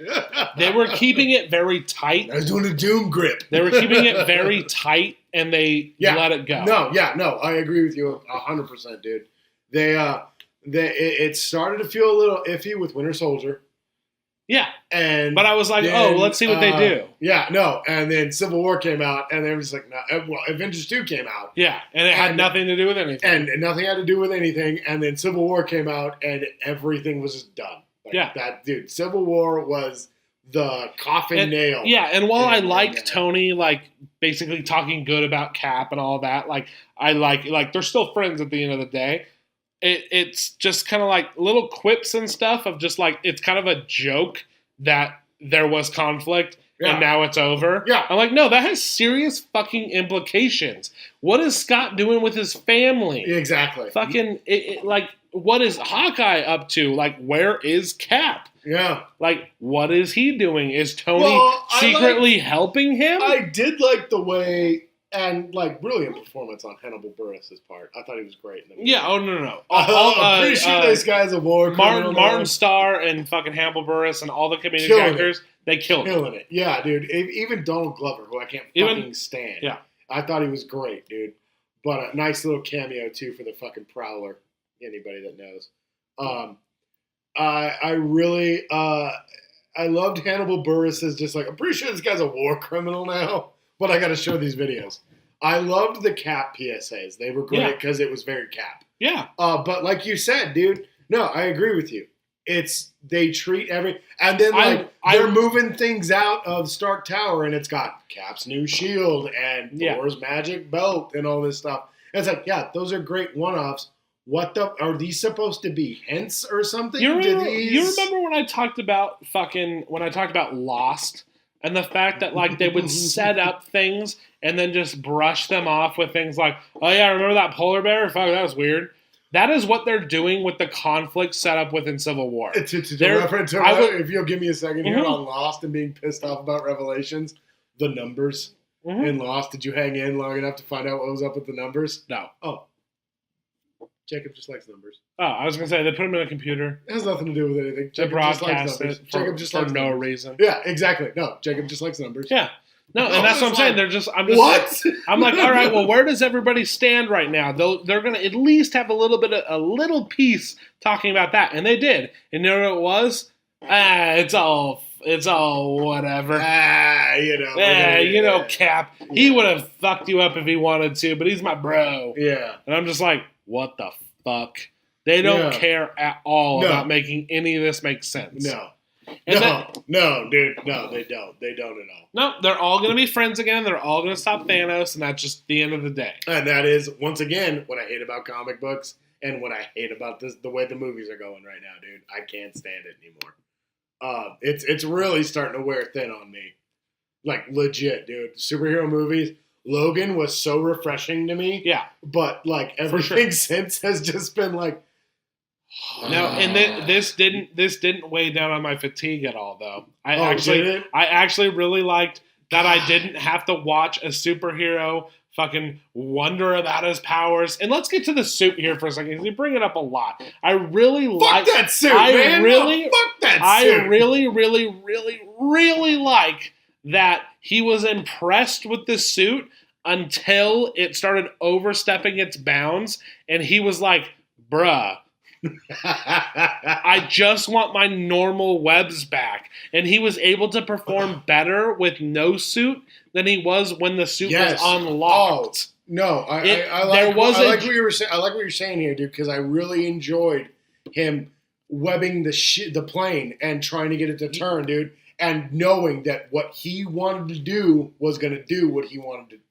They were keeping it very tight. I was doing a doom grip. They were keeping it very tight, and they let it go. No, I agree with you 100%, dude. It started to feel a little iffy with Winter Soldier. Yeah, but I was like, well, let's see what they do. Yeah, no, and then Civil War came out, and they were just like, no. Well, Avengers 2 came out. Yeah, and it had nothing to do with anything. And nothing had to do with anything, and then Civil War came out, and everything was just done. That dude, Civil War was the coffin nail. Yeah, and while I like Tony, like, basically talking good about Cap and all that, like, I like they're still friends at the end of the day. It's just kind of like little quips and stuff of just like, it's kind of a joke that there was conflict and now it's over. Yeah. I'm like, no, that has serious fucking implications. What is Scott doing with his family? Exactly. Fucking, like, what is Hawkeye up to? Like, where is Cap? Yeah. Like, what is he doing? Is Tony secretly helping him? I did like the way... And, like, brilliant performance on Hannibal Buress' part. I thought he was great in the movie. Yeah, no. I'm pretty sure this guy's a war criminal. Martin Starr and fucking Hannibal Buress and all the comedic actors, they killed it. Yeah, dude. Even Donald Glover, who I can't fucking stand. Yeah. I thought he was great, dude. But a nice little cameo, too, for the fucking Prowler. Anybody that knows. I really... I loved Hannibal Buress as just like, I'm pretty sure this guy's a war criminal now. But I got to show these videos. I loved the Cap PSAs. They were great because it was very Cap. Yeah. But like you said, dude, no, I agree with you. They treat and then they're moving things out of Stark Tower, and it's got Cap's new shield and Thor's magic belt and all this stuff. And it's like, yeah, those are great one-offs. what the are these supposed to be hints or something? You Do remember, these... you remember when I talked about Lost and the fact that like they would set up things and then just brush them off with things like, oh yeah, remember that polar bear? Fuck, that was weird. That is what they're doing with the conflict set up within Civil War. If you'll give me a second here Mhm. on Lost and being pissed off about Revelations, the numbers in Lost, did you hang in long enough to find out what was up with the numbers? No. Oh. Jacob just likes numbers. Oh, I was going to say, they put them in a computer. It has nothing to do with anything. They Jacob just likes broadcast numbers. it Jacob just for likes no numbers. reason. Yeah, exactly. No, Jacob just likes numbers. Yeah. No, and that's what I'm saying. What? I'm like, all right, well, where does everybody stand right now? They're going to at least have a little piece talking about that. And they did. And you know what it was? It's all whatever. Cap. He would have fucked you up if he wanted to, but he's my bro. Yeah. And I'm just like, what the fuck? They don't care at all about making any of this make sense. No. And No, dude. No, they don't. They don't at all. No, they're all going to be friends again. They're all going to stop Thanos, and that's just the end of the day. And that is, once again, what I hate about comic books and what I hate about the way the movies are going right now, dude. I can't stand it anymore. It's really starting to wear thin on me. Like, legit, dude. Superhero movies. Logan was so refreshing to me. Yeah. But, like, everything since has just been like... No, and this didn't weigh down on my fatigue at all, though. I actually really liked that I didn't have to watch a superhero fucking wonder about his powers. And let's get to the suit here for a second, because you bring it up a lot. I really like that suit, man. Fuck that suit. I really, really, really, really like that he was impressed with the suit until it started overstepping its bounds, and he was like, bruh, I just want my normal webs back. And he was able to perform better with no suit than he was when the suit was unlocked. Oh, no, I like what you're saying. I like what you're saying here, dude, because I really enjoyed him webbing the plane and trying to get it to turn, dude, and knowing that what he wanted to do was going to do what he wanted to do.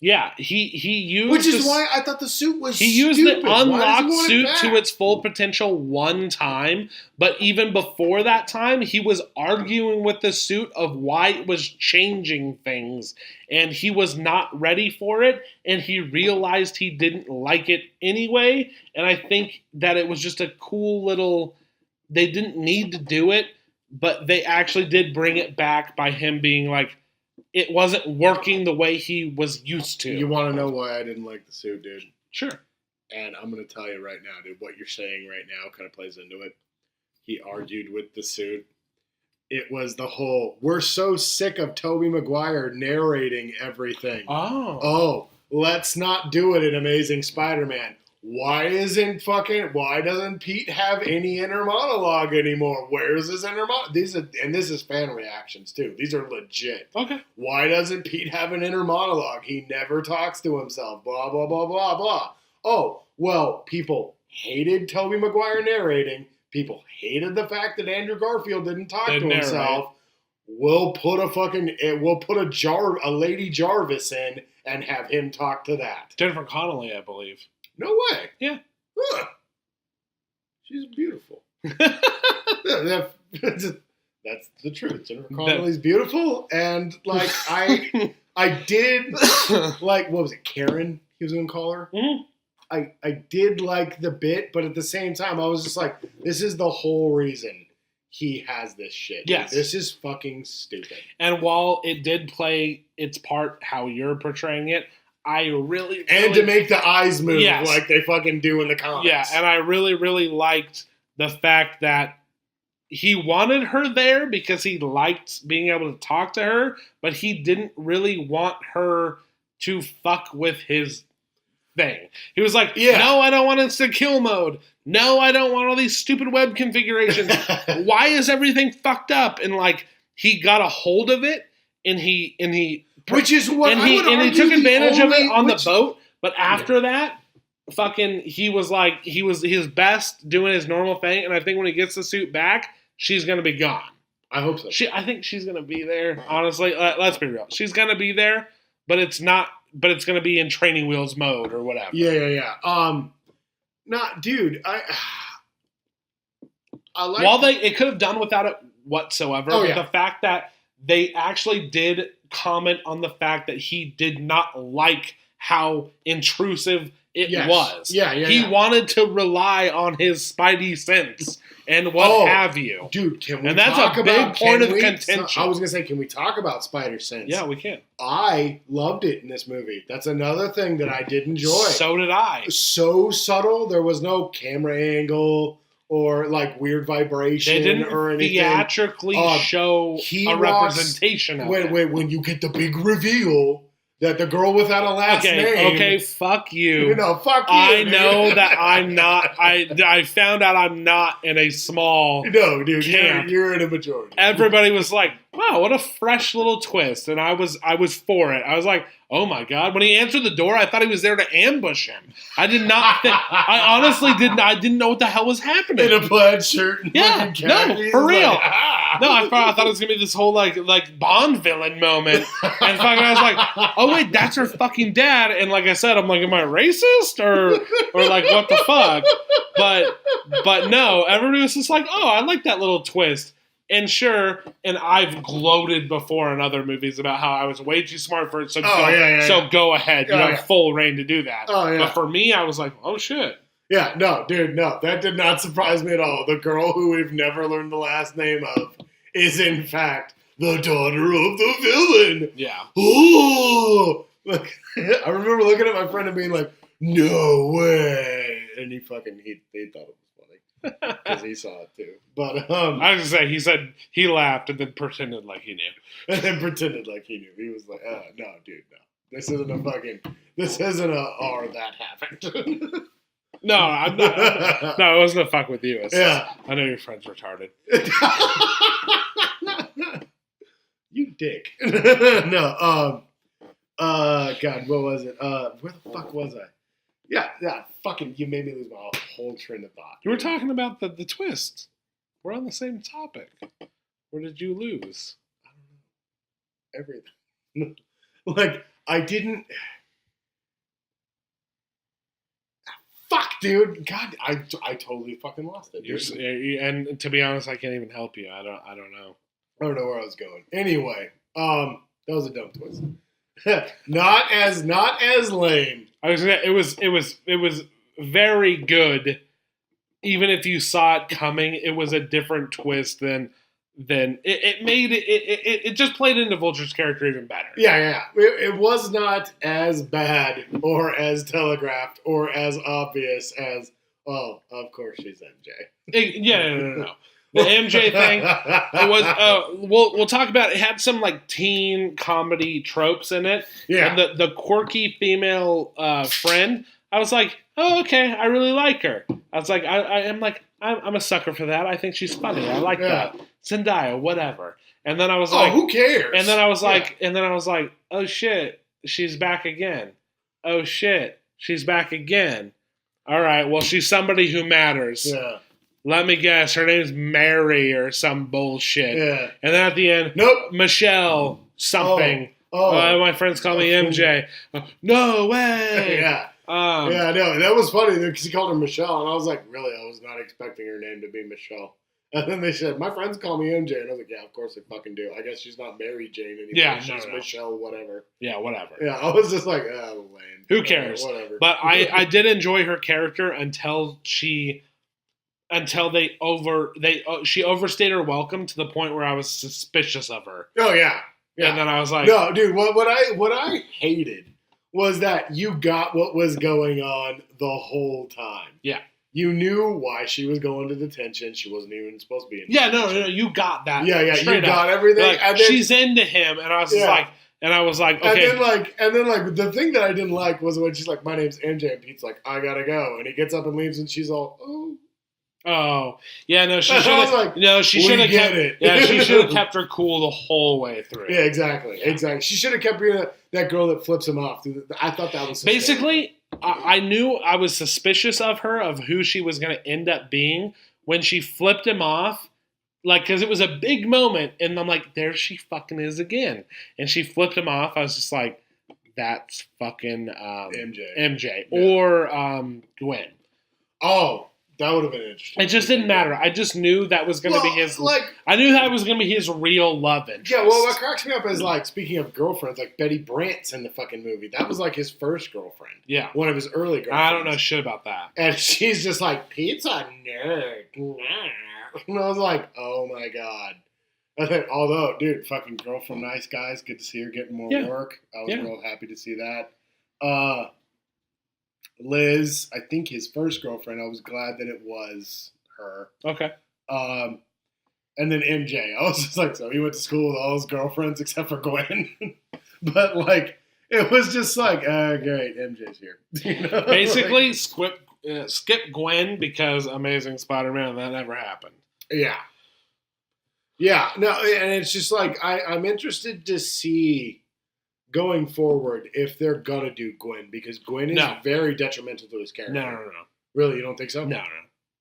Yeah, he used... Which is why I thought the suit was He used stupid. the unlocked suit to its full potential one time, but even before that time, he was arguing with the suit of why it was changing things, and he was not ready for it, and he realized he didn't like it anyway, and I think that it was just a cool little... They didn't need to do it, but they actually did bring it back by him being like, it wasn't working the way he was used to. You want to know why I didn't like the suit, dude? Sure. And I'm going to tell you right now, dude, what you're saying right now kind of plays into it. He argued with the suit. It was the whole, we're so sick of Tobey Maguire narrating everything. Oh, let's not do it in Amazing Spider-Man. Why doesn't Pete have any inner monologue anymore? Where's his inner monologue? This is fan reactions too. These are legit. Okay. Why doesn't Pete have an inner monologue? He never talks to himself. Blah, blah, blah, blah, blah. Oh, well, people hated Tobey Maguire narrating. People hated the fact that Andrew Garfield didn't talk to himself. We'll put a Lady Jarvis in and have him talk to that. Jennifer Connelly, I believe. No way. Yeah. Huh. She's beautiful. That's the truth. Jennifer Connelly's beautiful, and like I did like, what was it, Karen? He was gonna call her. Mm-hmm. I did like the bit, but at the same time, I was just like, this is the whole reason he has this shit. Yes. This is fucking stupid. And while it did play its part how you're portraying it, I really to make the eyes move like they fucking do in the comics. Yeah, and I really, really liked the fact that he wanted her there because he liked being able to talk to her, but he didn't really want her to fuck with his thing. He was like, no, I don't want instant kill mode. No, I don't want all these stupid web configurations. Why is everything fucked up? And like, he got a hold of it, and he which is what and he took advantage of it on the boat. But after that, fucking, he was like, he was his best doing his normal thing. And I think when he gets the suit back, she's gonna be gone. I hope so. I think she's gonna be there. Honestly, let's be real. She's gonna be there, but it's not. But it's gonna be in training wheels mode or whatever. Yeah. Not, dude. I like. While it could have done without it whatsoever, Oh, but yeah. the fact that they actually did comment on the fact that he did not like how intrusive it Yes. was. Yeah. He wanted to rely on his spidey sense and what have you. Dude, can we And that's talk a big about, point of can we- contention. I was gonna say, can we talk about spider sense? Yeah, we can. I loved it in this movie. That's another thing that I did enjoy. So did I. So subtle. There was no camera angle or like weird vibration They didn't or anything. theatrically show he a walks- representation of it. When you get the big reveal that the girl without a last name. Okay, fuck you. You know, fuck you. I dude. know that I'm not. I found out I'm not in a small. No, dude, camp. you're in a majority. Everybody was like, "Wow, what a fresh little twist," and I was for it. I was like, "Oh my god!" When he answered the door, I thought he was there to ambush him. I did not. I honestly didn't. I didn't know what the hell was happening. In a plaid shirt. And Yeah, fucking no, khakis, for real. like, ah. No, I thought it was gonna be this whole like Bond villain moment, and fucking I was like, oh wait, that's her fucking dad. And like I said, I'm like, am I racist or like what the fuck? But no, everybody was just like, oh, I like that little twist. And sure, and I've gloated before in other movies about how I was way too smart for it. So go ahead, you have full reign to do that. Oh, yeah. But for me, I was like, oh shit. Yeah, no, dude, no. That did not surprise me at all. The girl who we've never learned the last name of is, in fact, the daughter of the villain. Yeah. Oh! Like, I remember looking at my friend and being like, no way. And he thought it was funny. Because he saw it too. But, I was gonna say, he said he laughed and then pretended like he knew. and then pretended like he knew. He was like, no, dude, no. This isn't or that happened. No, I'm not. No, I wasn't gonna fuck with you. It's Yeah. just, I know your friend's retarded. You dick. No, God, what was it? Where the fuck was I? Yeah, fucking, you made me lose my whole train of thought. You were talking about the twist. We're on the same topic. Where did you lose? I don't know. Everything. Like, I didn't. Fuck, dude. God, I totally fucking lost it. And to be honest, I can't even help you. I don't know. I don't know where I was going. Anyway, that was a dumb twist. not as lame. I was gonna, it was very good. Even if you saw it coming, it was a different twist than it made it just played into Vulture's character even better. Yeah. It was not as bad or as telegraphed or as obvious as, oh, of course she's MJ. No. The MJ thing, it was. We'll talk about it. It had some like teen comedy tropes in it. Yeah. And the quirky female friend, I was like, oh, okay, I really like her. I was like, I'm a sucker for that. I think she's funny. I like that. Zendaya, whatever. And then I was like, who cares? And then I was like, oh shit, she's back again. Oh shit, she's back again. All right, well, she's somebody who matters. Yeah. Let me guess, her name's Mary or some bullshit. Yeah. And then at the end, Nope. Michelle something. My friends call me MJ. No way. Yeah. Yeah, no, that was funny because he called her Michelle, and I was like, really? I was not expecting her name to be Michelle. And then they said, my friends call me MJ, and I was like, yeah, of course they fucking do. I guess she's not Mary Jane anymore. Yeah, she's Michelle, whatever. Yeah, whatever. Yeah, I was just like, oh, lame. Who cares? Whatever. But I did enjoy her character until she overstayed her welcome to the point where I was suspicious of her. Oh yeah. And then I was like, no, dude. What I hated was that you got what was going on the whole time. Yeah. You knew why she was going to detention. She wasn't even supposed to be in yeah, detention. no, you got that. Yeah, you got up. everything. Like, and then, she's into him, and I was like, okay. And then the thing that I didn't like was when she's like, my name's MJ, and Pete's like, I gotta go, and he gets up and leaves, and she's all, oh, yeah, no, she I should was like, have. No, she should have kept it. Yeah, she should have kept her cool the whole way through. Yeah, exactly. She should have kept being that girl that flips him off. I thought that was basically. I knew I was suspicious of her, of who she was going to end up being when she flipped him off. Like, because it was a big moment, and I'm like, there she fucking is again. And she flipped him off. I was just like, that's fucking MJ. MJ. Or Gwen. Oh, that would have been interesting. It just didn't matter. I just knew that was going to be his. Like, I knew that was going to be his real love interest. yeah, well, what cracks me up is, like, speaking of girlfriends, like, Betty Brant's in the fucking movie. That was, like, his first girlfriend. Yeah. One of his early girlfriends. I don't know shit about that. And she's just like, pizza nerd. And I was like, oh my God. I think, although, dude, fucking girl from Nice Guys, good to see her getting more work. I was real happy to see that. Liz, I think his first girlfriend, I was glad that it was her. Okay. And then MJ, I was just like, so he went to school with all his girlfriends except for Gwen. But, like, it was just like, great, MJ's here. You know? Basically, skip Gwen because Amazing Spider-Man, that never happened. Yeah. Yeah, no, and it's just like, I'm interested to see going forward if they're going to do Gwen, because Gwen is very detrimental to his character. No. Really, you don't think so? No.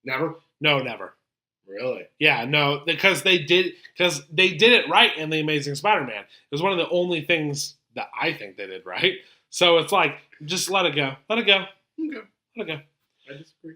Never? No, never. Really? Yeah, no, because they did it right in The Amazing Spider-Man. It was one of the only things that I think they did right. So it's like, just let it go. Let it go. Okay. Let it go. I disagree.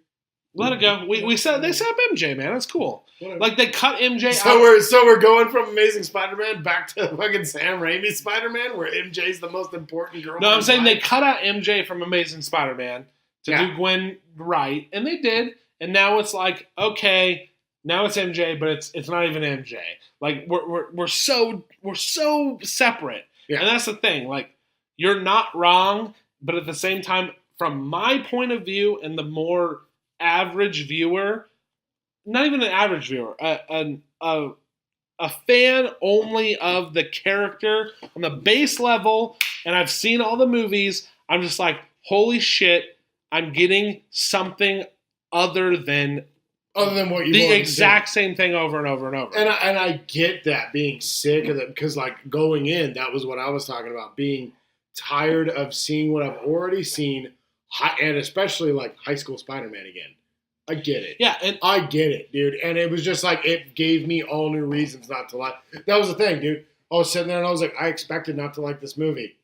Let it go. They set up MJ, man. That's cool. Whatever. Like, they cut MJ So out. we're going from Amazing Spider-Man back to fucking Sam Raimi Spider-Man, where MJ's the most important girl. No, I'm saying they cut out MJ from Amazing Spider-Man to do Gwen right, and they did. And now it's like, okay, now it's MJ, but it's not even MJ. Like, we're so separate. Yeah. And that's the thing. Like, you're not wrong, but at the same time, from my point of view and the more average viewer, not even an average viewer, a fan only of the character on the base level, and I've seen all the movies, I'm just like, holy shit, I'm getting something other than what you the exact same thing over and over and over. And I get that, being sick of it, because, like, going in, that was what I was talking about, being tired of seeing what I've already seen, and especially, like, High School Spider-Man again. I get it. Yeah, and I get it, dude. And it was just like, it gave me all new reasons not to like. That was the thing, dude. I was sitting there and I was like, I expected not to like this movie.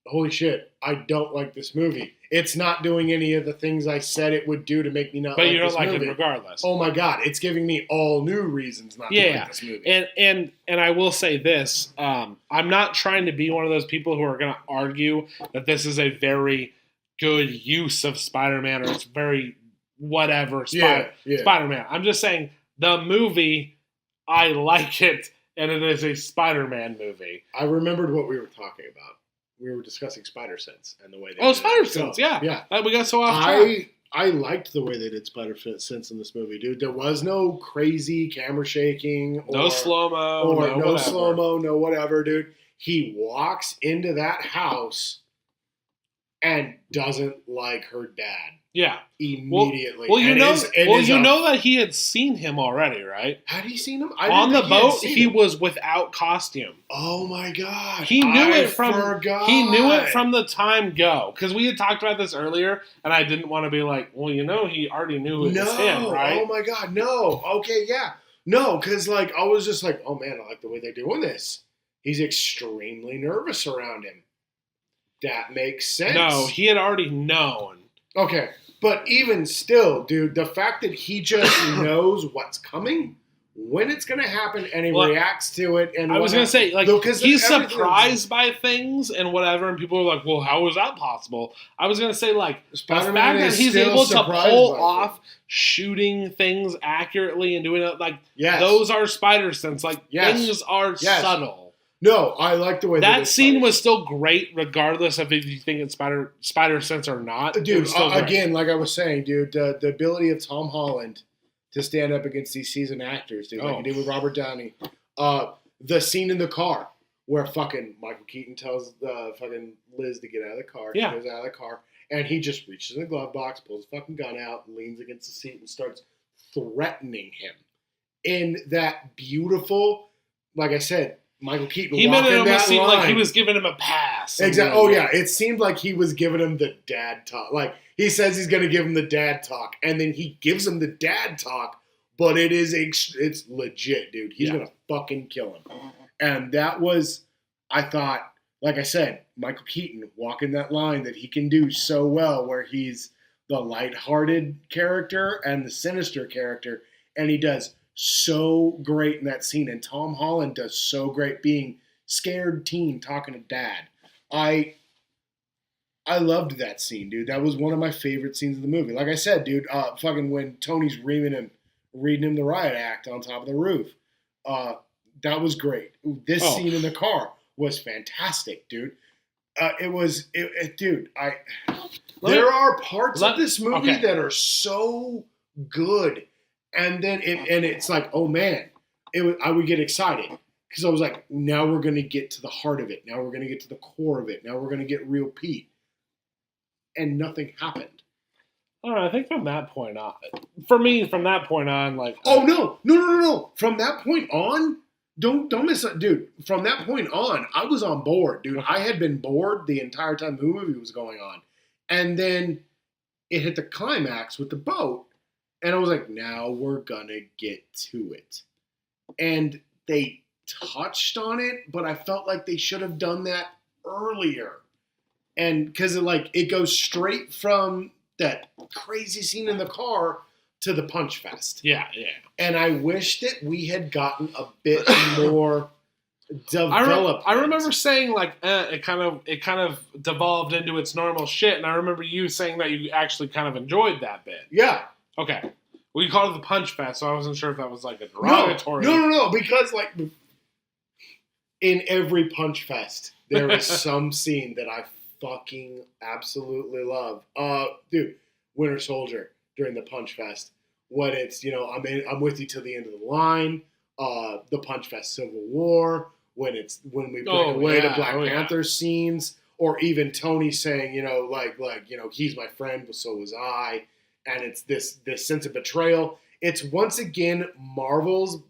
Holy shit, I don't like this movie. It's not doing any of the things I said it would do to make me not like this movie. But you don't like it regardless. Oh my God, it's giving me all new reasons not to like this movie. And I will say this, I'm not trying to be one of those people who are going to argue that this is a very good use of Spider-Man, or it's very whatever Spider-Man. I'm just saying, the movie, I like it, and it is a Spider-Man movie. I remembered what we were talking about. We were discussing Spider-Sense and the way they did Spider-Sense, yeah. We got so off track. I liked the way they did Spider-Sense in this movie, dude. There was no crazy camera shaking. No slow-mo. No slow-mo, no whatever, dude. He walks into that house and doesn't like her dad. Yeah. Immediately. Well, you know that he had seen him already, right? Had he seen him? On the boat, he was without costume. Oh my God. He knew it from the time go. Because we had talked about this earlier, and I didn't want to be like, well, he already knew it was him, right? Oh my God, no. Okay, yeah. No, because, like, I was just like, oh man, I like the way they're doing this. He's extremely nervous around him. That makes sense. No, he had already known. Okay, but even still, dude, the fact that he just knows what's coming, when it's going to happen, and he reacts to it. And I was going to say, like, he's surprised by things and whatever, and people are like, well, how is that possible? I was going to say, like, the fact that he's able to pull off shooting things accurately and doing it, like, those are Spider-Sense. Like, things are subtle. No, I like the way that scene was still great, regardless of if you think it's Spider-Sense or not. Dude, again, like I was saying, dude, the ability of Tom Holland to stand up against these seasoned actors, dude, like he did with Robert Downey. The scene in the car where fucking Michael Keaton tells fucking Liz to get out of the car. Yeah. She goes out of the car, and he just reaches in the glove box, pulls a fucking gun out, leans against the seat, and starts threatening him. In that beautiful, like I said, Michael Keaton. He made it almost seem like he was giving him a pass. Exactly. Oh yeah, it seemed like he was giving him the dad talk. Like he says he's going to give him the dad talk, and then he gives him the dad talk. But it's legit, dude. He's going to fucking kill him. And that was, I thought, like I said, Michael Keaton walking that line that he can do so well, where he's the lighthearted character and the sinister character, and he does so great in that scene. And Tom Holland does so great being scared teen talking to dad. I loved that scene, dude. That was one of my favorite scenes of the movie. Like I said, dude, fucking when Tony's reading him the riot act on top of the roof. That was great. This scene in the car was fantastic, dude. Dude. There are parts of this movie that are so good, and then it's like, oh man, I would get excited because I was like, now we're gonna get to the heart of it. Now we're gonna get to the core of it. Now we're gonna get real Pete, and nothing happened. I don't know. I think from that point on, for me, from that point on, like, oh no. From that point on, don't miss it, dude. From that point on, I was on board, dude. I had been bored the entire time the movie was going on, and then it hit the climax with the boat, and I was like, now we're gonna get to it, and they touched on it, but I felt like they should have done that earlier, and because it goes straight from that crazy scene in the car to the punch fest. Yeah. And I wish that we had gotten a bit more developed. I remember saying like it kind of devolved into its normal shit, and I remember you saying that you actually kind of enjoyed that bit. Yeah. Okay. We called it the punch fest, so I wasn't sure if that was like a derogatory. No, because like in every punch fest there is some scene that I fucking absolutely love. Dude, Winter Soldier during the punch fest, when it's, I'm with you till the end of the line. The punch fest Civil War, when we break away to Black Panther scenes, or even Tony saying, he's my friend, but so was I, and it's this sense of betrayal. It's once again Marvel's,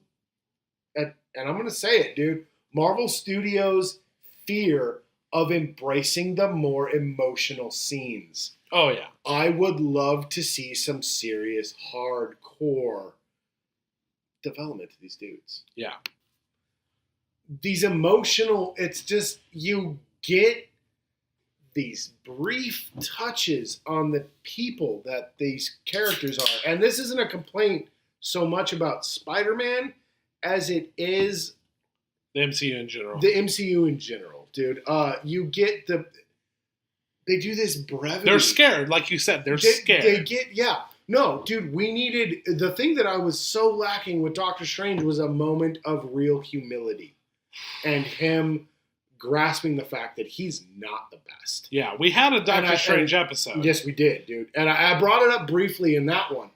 and I'm gonna say it, dude, Marvel Studios' fear of embracing the more emotional scenes. Oh, yeah. I would love to see some serious, hardcore development to these dudes. Yeah. These emotional, it's just, you get these brief touches on the people that these characters are. And this isn't a complaint so much about Spider-Man as it is the MCU in general. The MCU in general, dude. You get they do this brevity. They're scared, like you said. They're scared. No, dude, we needed, the thing that I was so lacking with Doctor Strange was a moment of real humility. And him grasping the fact that he's not the best. Yeah, we had a Doctor Strange episode. Yes, we did, dude. And I brought it up briefly in that one.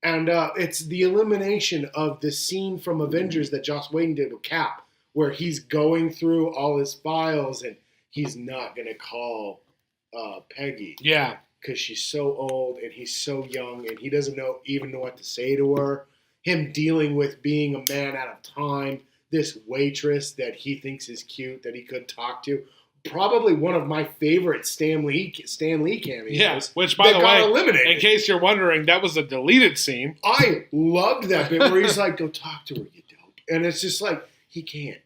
And it's the elimination of the scene from Avengers that Joss Whedon did with Cap, where he's going through all his files and he's not going to call Peggy. Yeah. Because she's so old and he's so young and he doesn't even know what to say to her. Him dealing with being a man out of time. This waitress that he thinks is cute that he could talk to. Probably one of my favorite Stan Lee cameos. Yeah, which, by the way, eliminated. In case you're wondering, that was a deleted scene. I loved that bit where he's like, go talk to her, you dope. And it's just like, he can't.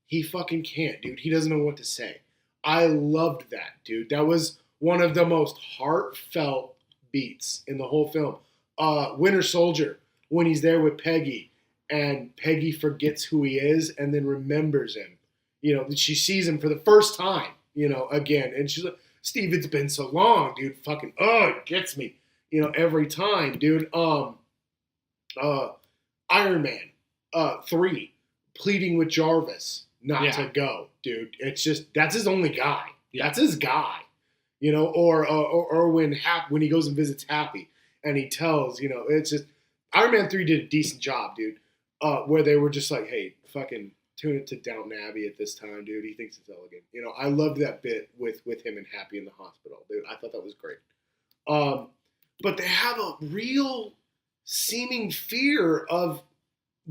He fucking can't, dude. He doesn't know what to say. I loved that, dude. That was one of the most heartfelt beats in the whole film. Winter Soldier, when he's there with Peggy, and Peggy forgets who he is and then remembers him. She sees him for the first time, again. And she's like, Steve, it's been so long, dude. Fucking, it gets me, every time, dude. Iron Man 3, pleading with Jarvis not to go, dude. It's just, that's his only guy. Yeah. That's his guy, or when he goes and visits Happy and he tells, it's just, Iron Man 3 did a decent job, dude. Where they were just like, hey, fucking tune it to Downton Abbey at this time, dude. He thinks it's elegant. I loved that bit with him and Happy in the hospital, dude. I thought that was great. But they have a real seeming fear of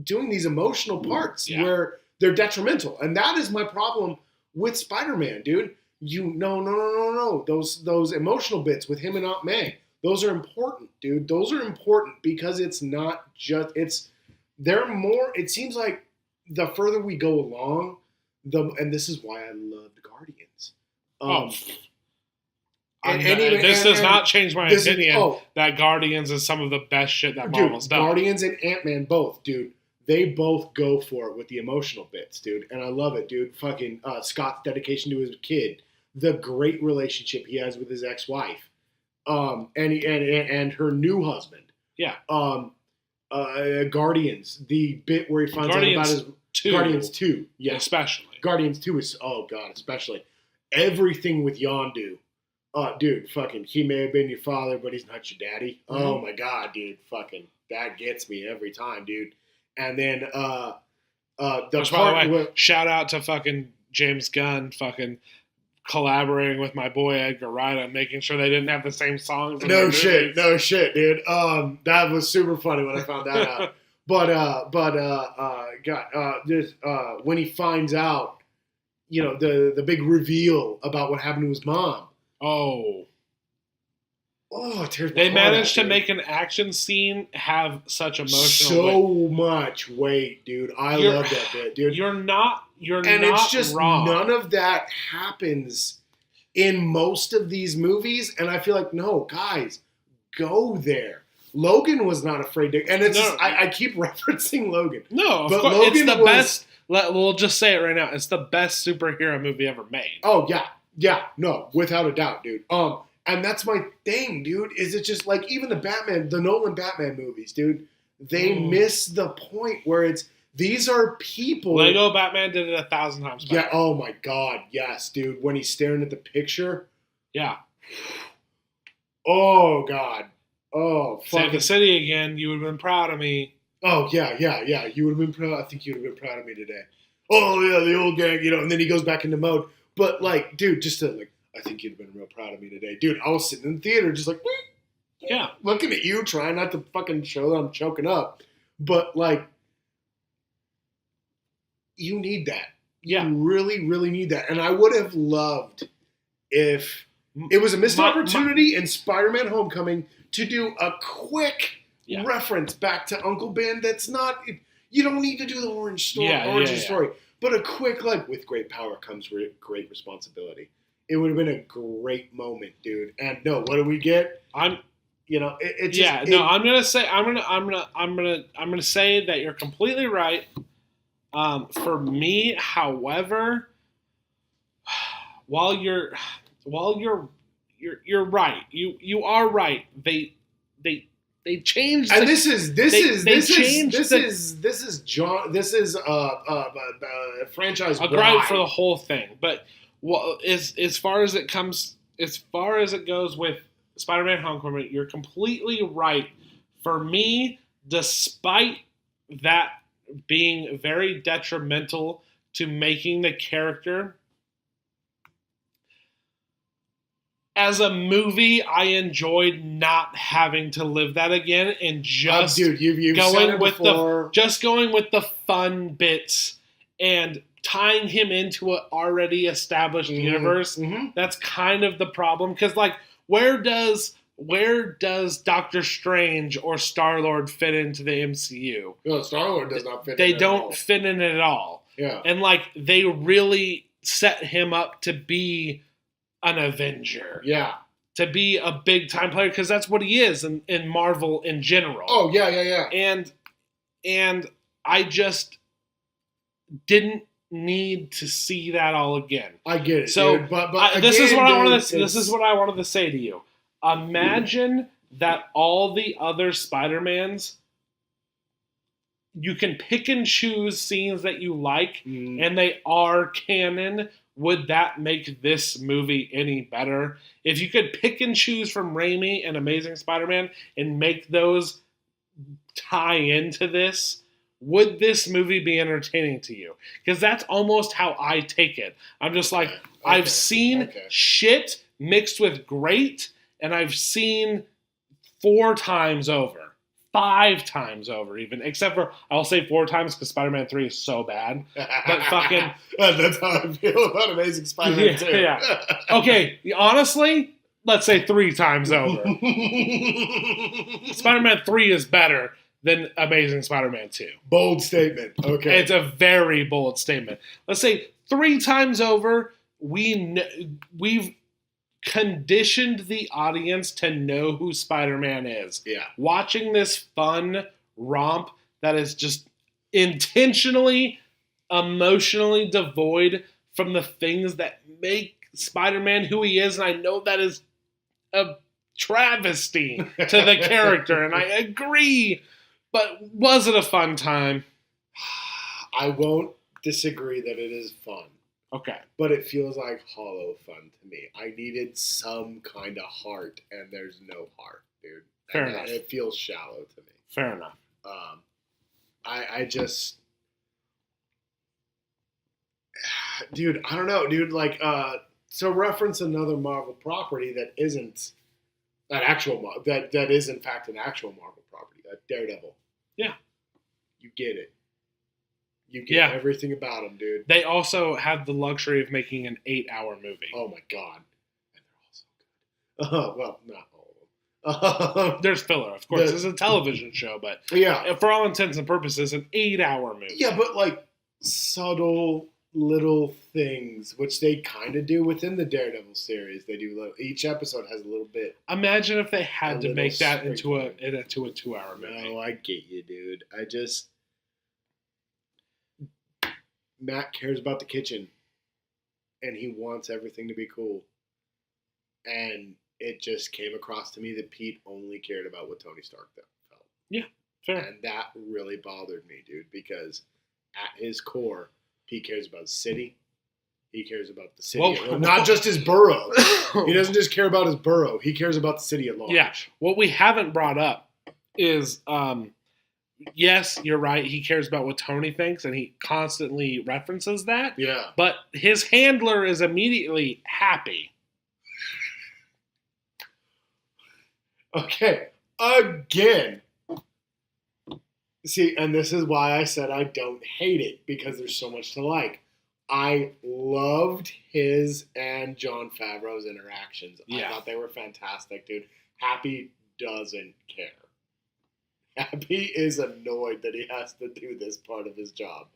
doing these emotional parts where they're detrimental. And that is my problem with Spider-Man, dude. No. Those emotional bits with him and Aunt May, those are important, dude. Those are important because it's not just, they're more, it seems like the further we go along, and this is why I loved Guardians. This does not change my opinion is, that Guardians is some of the best shit that dude, Marvel's done. Guardians and Ant-Man both, dude. They both go for it with the emotional bits, dude. And I love it, dude. Fucking Scott's dedication to his kid. The great relationship he has with his ex-wife. And her new husband. Yeah. Guardians. The bit where he finds out about his... Guardians 2. Yeah. Especially. Guardians 2 is... Oh, God. Especially. Everything with Yondu. Dude, fucking... He may have been your father, but he's not your daddy. Mm-hmm. Oh, my God, dude. Fucking... That gets me every time, dude. And then... Which, by the way, shout out to fucking James Gunn fucking... collaborating with my boy Edgar Wright on making sure they didn't have the same songs. No shit, dude. That was super funny when I found that out. When he finds out, you know, the big reveal about what happened to his mom. Oh, it tears my they heart managed out, to make an action scene have such emotional so much weight, dude. I love that bit, dude. You're not and not it's just wrong. None of that happens in most of these movies, and I feel like, no, guys, go there. Logan was not afraid to, and it's I keep referencing Logan. No, but course, Logan it's the best. We'll just say it right now. It's the best superhero movie ever made. Oh yeah, no, without a doubt, dude. And that's my thing, dude. Is it just like even the Nolan Batman movies, dude? They miss the point where these are people. Lego Batman did it 1,000 times better. Yeah. Oh my God. Yes, dude. When he's staring at the picture. Yeah. Oh God. Oh. Save the city again. You would have been proud of me. Oh yeah. You would have been proud. I think you would have been proud of me today. Oh yeah, the old gang. You know. And then he goes back into mode. But like, dude, just to like, I think you'd have been real proud of me today, dude. I was sitting in the theater, just like, yeah, looking at you, trying not to fucking show that I'm choking up. But like. You need that. Yeah. You really, really need that. And I would have loved if it was a missed opportunity in Spider-Man Homecoming to do a quick reference back to Uncle Ben. That's not, you don't need to do the origin story, but a quick, like, with great power comes great responsibility. It would have been a great moment, dude. And no, what do we get? I'm gonna say that you're completely right. For me, however, while you're right, you are right. They changed. And this is franchise a gripe for the whole thing. But as far as it goes with Spider-Man: Homecoming, you're completely right. For me, despite that being very detrimental to making the character. As a movie, I enjoyed not having to live that again and just going with the fun bits and tying him into an already established universe. Mm-hmm. That's kind of the problem because, like, where does Doctor Strange or Star-Lord fit into the MCU? No, Star-Lord does not fit in. They don't fit in it at all. Yeah. And, like, they really set him up to be an Avenger. Yeah. To be a big-time player, because that's what he is in Marvel in general. Oh, yeah. And I just didn't need to see that all again. I get it, so, dude. But this is what again, this is what I wanted to say to you. Imagine that all the other Spider-Mans, you can pick and choose scenes that you like, and they are canon. Would that make this movie any better? If you could pick and choose from Raimi and Amazing Spider-Man and make those tie into this, would this movie be entertaining to you? Because that's almost how I take it. I'm just like, I've seen shit mixed with great, and I've seen 4 times over, 5 times over even, except for, I'll say 4 times because Spider-Man 3 is so bad. But fucking... That's how I feel about Amazing Spider-Man 2. Yeah. Okay, honestly, let's say 3 times over. Spider-Man 3 is better than Amazing Spider-Man 2. Bold statement. Okay. It's a very bold statement. Let's say 3 times over, we've conditioned the audience to know who Spider-Man is. Yeah. Watching this fun romp that is just intentionally emotionally devoid from the things that make Spider-Man who he is, and I know that is a travesty to the character, and I agree, but was it a fun time? I won't disagree that it is fun. Okay. But it feels like hollow fun to me. I needed some kind of heart, and there's no heart, dude. Fair And enough. It feels shallow to me. Fair enough. I just, dude, I don't know, dude. Like, so reference another Marvel property that isn't an actual that is in fact an actual Marvel property. Daredevil. Yeah. You get it. You get Yeah. everything about him, dude. They also have the luxury of making an 8-hour movie. Oh my god. And they're all so good. Well, not all of them. There's filler, of course. It's a television show, but Yeah. for all intents and purposes, an 8-hour movie. Yeah, but like subtle little things, which they kind of do within the Daredevil series. They do each episode has a little bit. Imagine if they had A to make little that into a sprinkling. 2-hour movie. No, I get you, dude. Matt cares about the kitchen, and he wants everything to be cool. And it just came across to me that Pete only cared about what Tony Stark felt. Yeah, fair. And that really bothered me, dude, because at his core, Pete cares about his city. He cares about the city. Whoa. Not just his borough. He doesn't just care about his borough. He cares about the city at large. Yeah. What we haven't brought up is, yes, you're right. He cares about what Tony thinks, and he constantly references that. Yeah. But his handler is immediately happy. Okay. Again. See, and this is why I said I don't hate it, because there's so much to like. I loved his and Jon Favreau's interactions. Yeah. I thought they were fantastic, dude. Happy doesn't care. Happy is annoyed that he has to do this part of his job.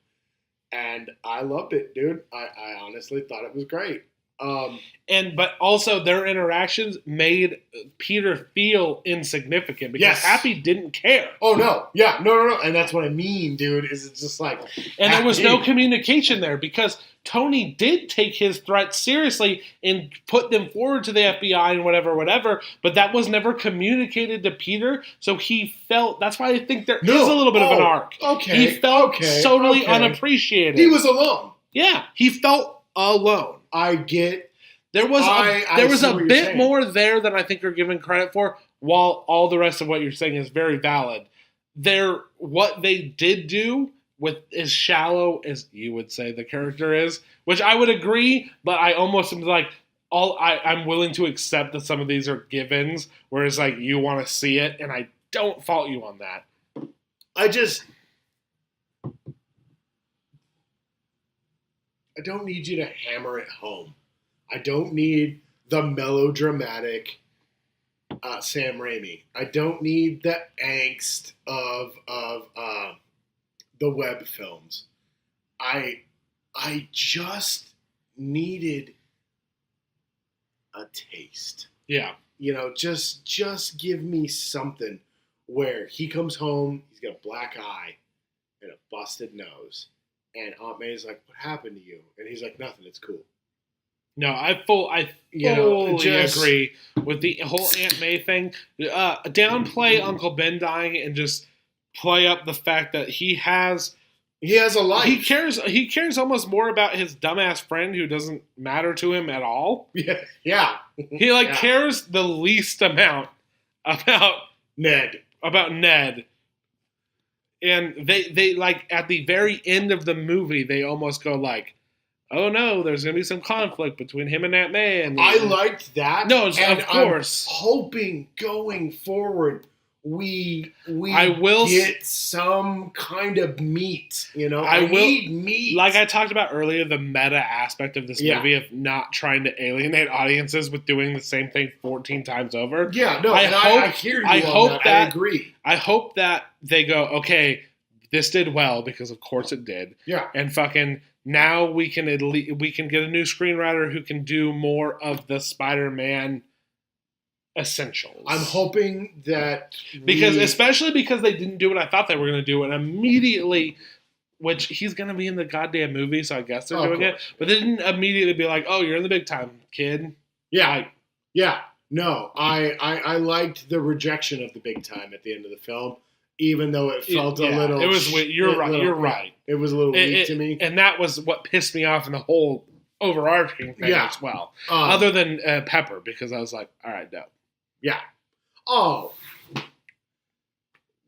And I loved it, dude. I honestly thought it was great. But also their interactions made Peter feel insignificant because Yes. Happy didn't care. Oh, no. Yeah, no. And that's what I mean, dude, is it's just like... And there was no Happy. communication there because Tony did take his threats seriously and put them forward to the FBI and whatever, but that was never communicated to Peter, so he felt... That's why I think there is a little bit of an arc. Okay. He felt totally okay. unappreciated. He was alone. Yeah, he felt alone. I get... There was I see a what you're bit saying. more there than I think you're given credit for, while all the rest of what you're saying is very valid. What they did do with as shallow as you would say the character is, which I would agree, but I almost am like I'm willing to accept that some of these are givens, whereas like you want to see it, and I don't fault you on that. I don't need you to hammer it home. I don't need the melodramatic Sam Raimi. I don't need the angst of the web films. I just needed a taste. Yeah. You know, just give me something where he comes home, he's got a black eye and a busted nose, and Aunt May's like, "What happened to you?" And he's like, "Nothing. It's cool." No, I fully agree with the whole Aunt May thing. Downplay Uncle Ben dying and just play up the fact that he has a life. He cares almost more about his dumbass friend who doesn't matter to him at all. Yeah. He cares the least amount about Ned. And they like at the very end of the movie they almost go like, oh no, there's gonna be some conflict between him and Aunt May. And I liked that. No, and of course. I'm hoping going forward we will get some kind of meat. You know, I will need meat. Like I talked about earlier, the meta aspect of this movie of not trying to alienate audiences with doing the same thing 14 times over. Yeah, no, I hear you. I on hope that. that I agree. I hope that they go, okay, this did well because of course it did. Yeah. And fucking now we can get a new screenwriter who can do more of the Spider-Man essentials. I'm hoping that especially because they didn't do what I thought they were going to do, and immediately, which he's going to be in the goddamn movie, so I guess they're doing it. But they didn't immediately be like, "Oh, you're in the big time, kid." Yeah, yeah. No, I liked the rejection of the big time at the end of the film, even though it felt a little. It was. You're right. You're right. It was a little weak to me, and that was what pissed me off in the whole overarching thing as well. Other than Pepper, because I was like, "All right, no." Yeah. Oh,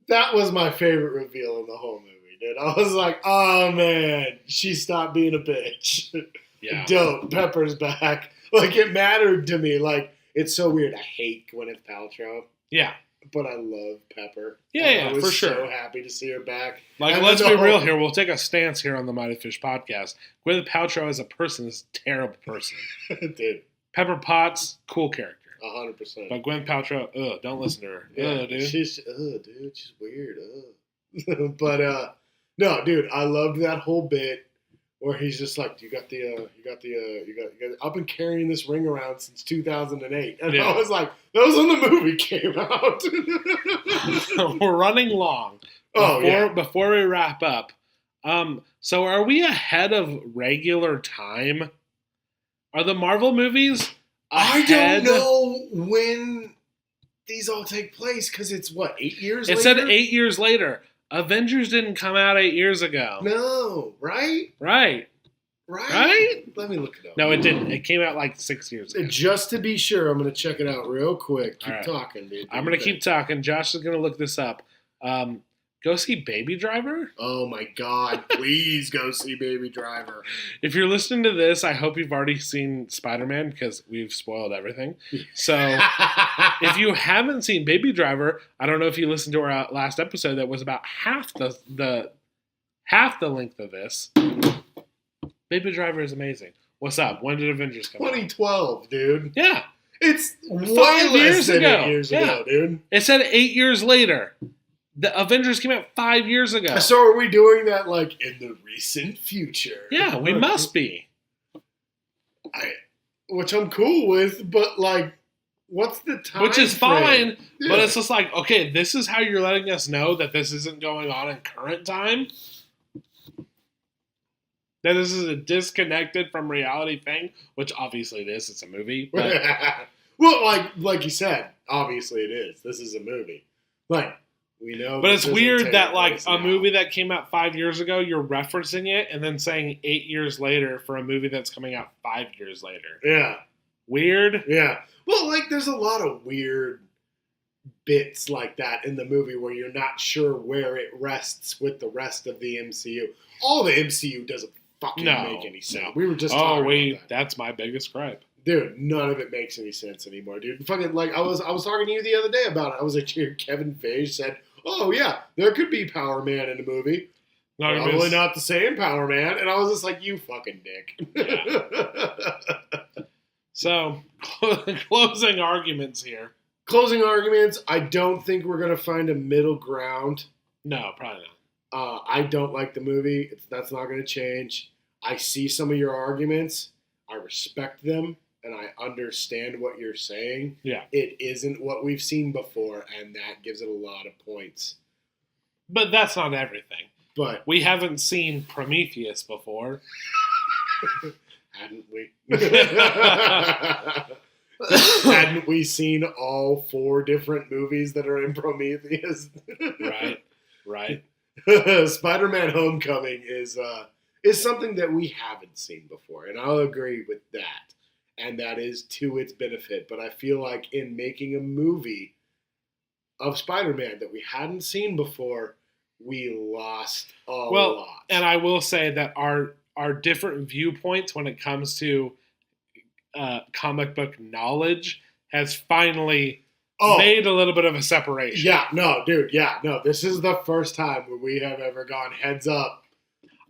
that was my favorite reveal in the whole movie, dude. I was like, "Oh man, she stopped being a bitch." Yeah. Dope. Pepper's back. Like, it mattered to me. Like, it's so weird. I hate Gwyneth Paltrow. Yeah. But I love Pepper. Yeah, I was for sure. so happy to see her back. Like, let's be real here. We'll take a stance here on the Mighty Fish podcast. Gwyneth Paltrow as a person is a terrible person. Dude. Pepper Potts, cool character. 100%. But Gwyneth Paltrow, don't listen to her. Yeah, dude. She's weird. But, no, dude, I loved that whole bit. Where he's just like, I've been carrying this ring around since 2008. And I was like, that was when the movie came out. We're running long. Before we wrap up, so are we ahead of regular time? Are the Marvel movies ahead? I don't know when these all take place, because it's, 8 years later? It said 8 years later. Avengers didn't come out 8 years ago. No, right? Right? Let me look it up. No, it didn't. It came out like 6 years ago. Just to be sure, I'm going to check it out real quick. Keep talking, dude. I'm going to keep talking. Josh is going to look this up. Go see Baby Driver? Oh my God, please go see Baby Driver. If you're listening to this, I hope you've already seen Spider-Man, because we've spoiled everything. So if you haven't seen Baby Driver, I don't know if you listened to our last episode that was about half the length of this. Baby Driver is amazing. What's up? When did Avengers come out? 2012, dude. Yeah. It's way less than 8 years ago, dude. It said 8 years later. The Avengers came out 5 years ago. So are we doing that, like, in the recent future? Yeah, we must be. Which I'm cool with, but, like, what's the time Which is frame? fine, but it's just like, okay, this is how you're letting us know that this isn't going on in current time? That this is a disconnected from reality thing, which obviously it is. It's a movie. But well, like you said, obviously it is. This is a movie. Like, we know. But it's weird that, like, a movie that came out 5 years ago, you're referencing it and then saying 8 years later for a movie that's coming out 5 years later. Yeah. Weird? Yeah. Well, like, there's a lot of weird bits like that in the movie where you're not sure where it rests with the rest of the MCU. All the MCU doesn't fucking make any sense. No. We were just talking about that. That's my biggest gripe. Dude, none of it makes any sense anymore, dude. Fucking, like, I was talking to you the other day about it. I was like, Kevin Feige said, "Oh yeah, there could be Power Man in a movie. Probably not the same Power Man." And I was just like, "You fucking dick." Yeah. So, closing arguments here. Closing arguments. I don't think we're gonna find a middle ground. No, probably not. I don't like the movie. That's not gonna change. I see some of your arguments. I respect them. And I understand what you're saying. Yeah. It isn't what we've seen before, and that gives it a lot of points. But that's not everything. But we haven't seen Prometheus before. Hadn't we? Hadn't we seen all 4 different movies that are in Prometheus? Right. Spider-Man Homecoming is something that we haven't seen before, and I'll agree with that. And that is to its benefit. But I feel like in making a movie of Spider-Man that we hadn't seen before, we lost a lot. And I will say that our different viewpoints when it comes to comic book knowledge has finally made a little bit of a separation. Yeah, no, dude. Yeah, no. This is the first time where we have ever gone heads up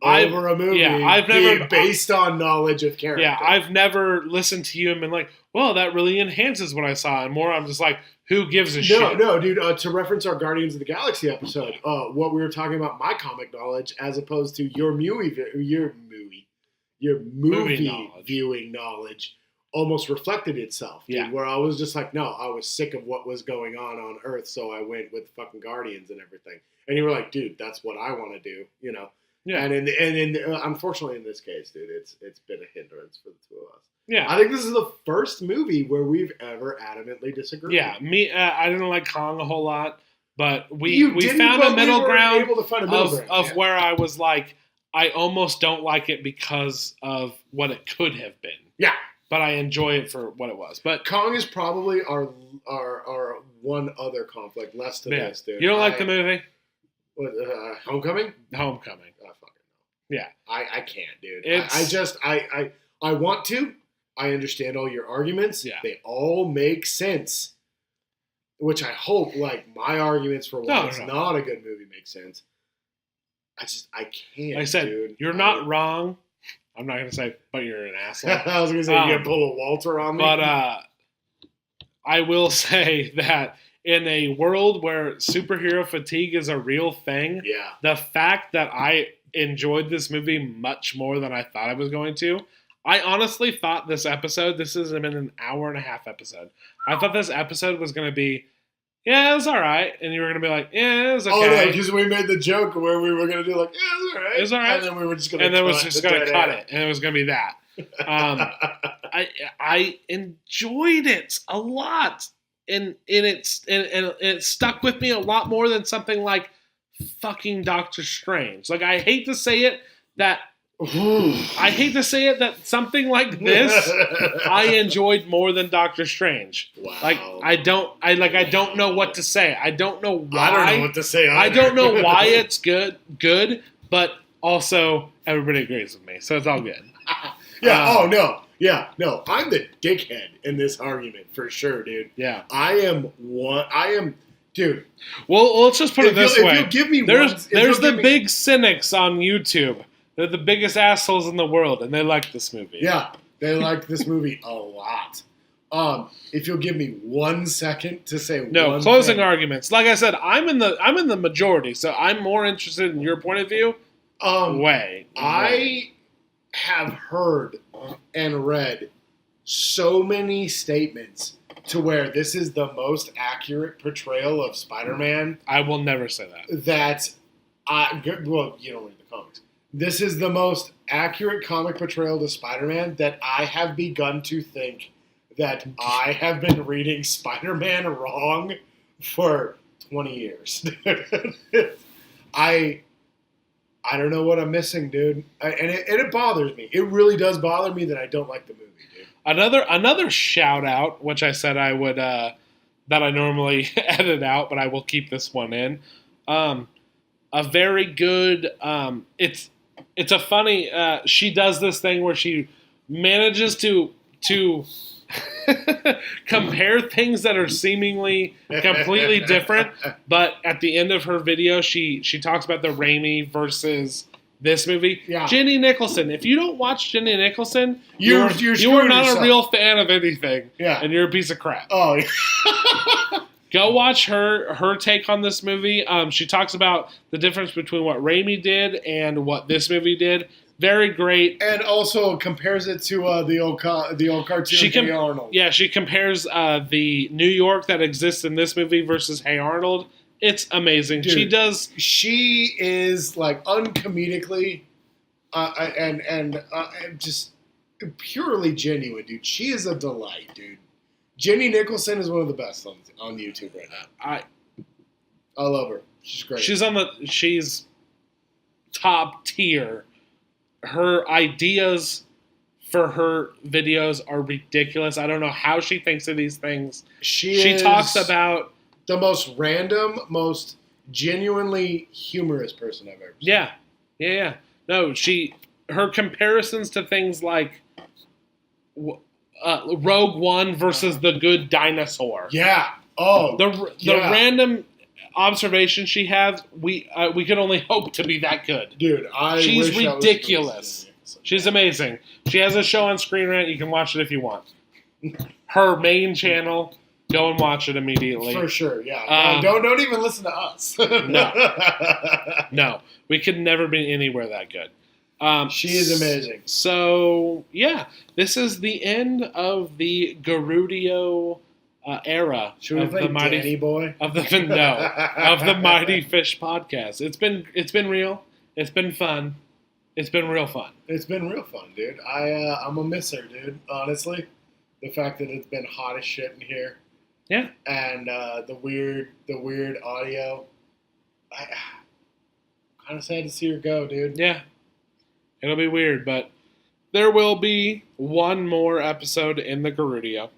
over a movie I've never based on knowledge of character. Yeah, I've never listened to you and been like, well, that really enhances what I saw. And more, I'm just like, who gives a shit? No, dude. To reference our Guardians of the Galaxy episode, what we were talking about, my comic knowledge, as opposed to your movie your movie knowledge. viewing knowledge almost reflected itself. Dude, Yeah. Where I was just like, no, I was sick of what was going on Earth, so I went with fucking Guardians and everything. And you were like, dude, that's what I want to do, you know. Yeah. And unfortunately in this case, dude, it's been a hindrance for the two of us. Yeah. I think this is the first movie where we've ever adamantly disagreed. Yeah. Me, I didn't like Kong a whole lot, but we didn't, found but a middle we were ground able to find a middle ground. of Yeah. where I was like, I almost don't like it because of what it could have been. Yeah. But I enjoy it for what it was. But Kong is probably our one other conflict less to yeah. this, dude. You don't like the movie? What, Homecoming? Homecoming. I fucking know. Yeah. I can't, dude. It's- I want to. I understand all your arguments. Yeah. They all make sense. Which I hope, like, my arguments for why it's not a good movie make sense. I can't, Like I said, dude. you're not wrong. I'm not going to say, but you're an asshole. I was going to say, you're going to pull a Walter on me. But I will say that in a world where superhero fatigue is a real thing, yeah. the fact that I enjoyed this movie much more than I thought I was going to, I honestly thought this has been an hour and a half episode. I thought this episode was going to be, yeah, it was all right. And you were going to be like, yeah, it was okay. Oh, no, because we made the joke where we were going to do like, yeah, it was all right. It was all right. And then we were just going to and then was just going to cut it. And it was going to be that. I enjoyed it a lot. And it stuck with me a lot more than something like fucking Doctor Strange. Like, I hate to say it that something like this I enjoyed more than Doctor Strange. Wow. Like, I don't know what to say. I don't know why. I don't know what to say either. I don't know why it's good, but also everybody agrees with me, so it's all good. Yeah. No. Yeah. No. I'm the dickhead in this argument for sure, dude. Yeah. Dude. Well, let's just put it this way. If you give me there's the big cynics on YouTube. They're the biggest assholes in the world, and they like this movie. Yeah, they like this movie a lot. If you'll give me 1 second to say one closing thing. arguments. Like I said, I'm in the majority, so I'm more interested in your point of view. I have heard and read so many statements to where this is the most accurate portrayal of Spider-Man. I will never say that. Well, you don't read the comics. This is the most accurate comic portrayal to Spider-Man that I have begun to think that I have been reading Spider-Man wrong for 20 years. I don't know what I'm missing, dude. And it bothers me. It really does bother me that I don't like the movie, dude. Another shout out, which I said I would that I normally edit out, but I will keep this one in. A very good. It's a funny. She does this thing where she manages to compare things that are seemingly completely different, but at the end of her video, she talks about the Raimi versus this movie. Yeah. Jenny Nicholson. If you don't watch Jenny Nicholson, you are not screwing yourself. a real fan of anything. Yeah. And you're a piece of crap. Oh, yeah. Go watch her take on this movie. She talks about the difference between what Raimi did and what this movie did. Very great. And also compares it to the old cartoon Hey Arnold. Yeah, she compares the New York that exists in this movie versus Hey Arnold. It's amazing. Dude, She is like uncomedically and just purely genuine, dude. She is a delight, dude. Jenny Nicholson is one of the best on YouTube right now. I love her. She's great. She's top tier. Her ideas for her videos are ridiculous. I don't know how she thinks of these things. She talks about the most random, most genuinely humorous person I've ever seen. Yeah. No, her comparisons to things like Rogue One versus The Good Dinosaur. Yeah. Oh. The random observations she has, we can only hope to be that good. Dude, she's ridiculous. She's amazing. She has a show on Screen Rant. You can watch it if you want. Her main channel. Go and watch it immediately. For sure, yeah. Don't even listen to us. No, we could never be anywhere that good. She is amazing. So, yeah, this is the end of the Garudio era Should we of play the Mighty Danny Boy? of the Mighty Fish podcast. It's been real. It's been fun. It's been real fun. It's been real fun, dude. I'm a misser, dude. Honestly, the fact that it's been hot as shit in here. Yeah. And the weird audio. I kind of sad to see her go, dude. Yeah. It'll be weird, but there will be one more episode in the Garudio.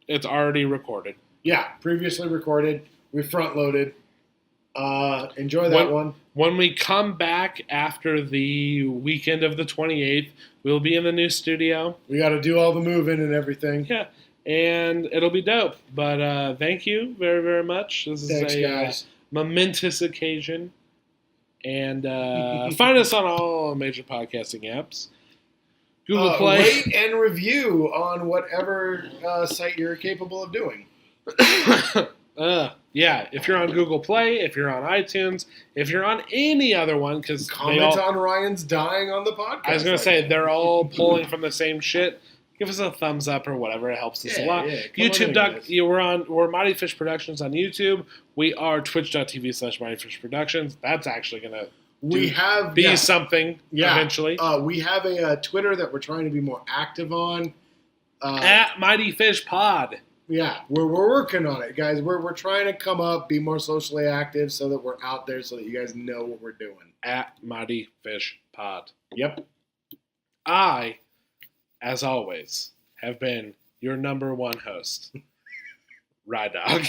It's already recorded. Yeah, previously recorded. We front loaded. Enjoy that one. When we come back after the weekend of the 28th, we'll be in the new studio. We got to do all the moving and everything. Yeah, and it'll be dope. But thank you very, very much. This is Thanks, guys. Momentous occasion. And find us on all major podcasting apps. Google Play. Rate and review on whatever site you're capable of doing. Yeah, if you're on Google Play, if you're on iTunes, if you're on any other one, because comment on Ryan's dying on the podcast. I was going to say, they're all pulling from the same shit. Give us a thumbs up or whatever. It helps us a lot. Yeah. We're Mighty Fish Productions on YouTube. We are twitch.tv/Mighty Fish Productions. That's actually going to be something eventually. We have a Twitter that we're trying to be more active on. At Mighty Fish Pod. Yeah, we're working on it, guys. We're trying to come up, be more socially active so that we're out there so that you guys know what we're doing. At Mighty Fish Pod. Yep. I, as always, have been your number one host, Rye Dog.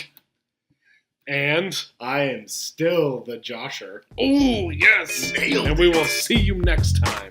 And I am still the Josher. Oh, yes. Nailed and we will see you next time.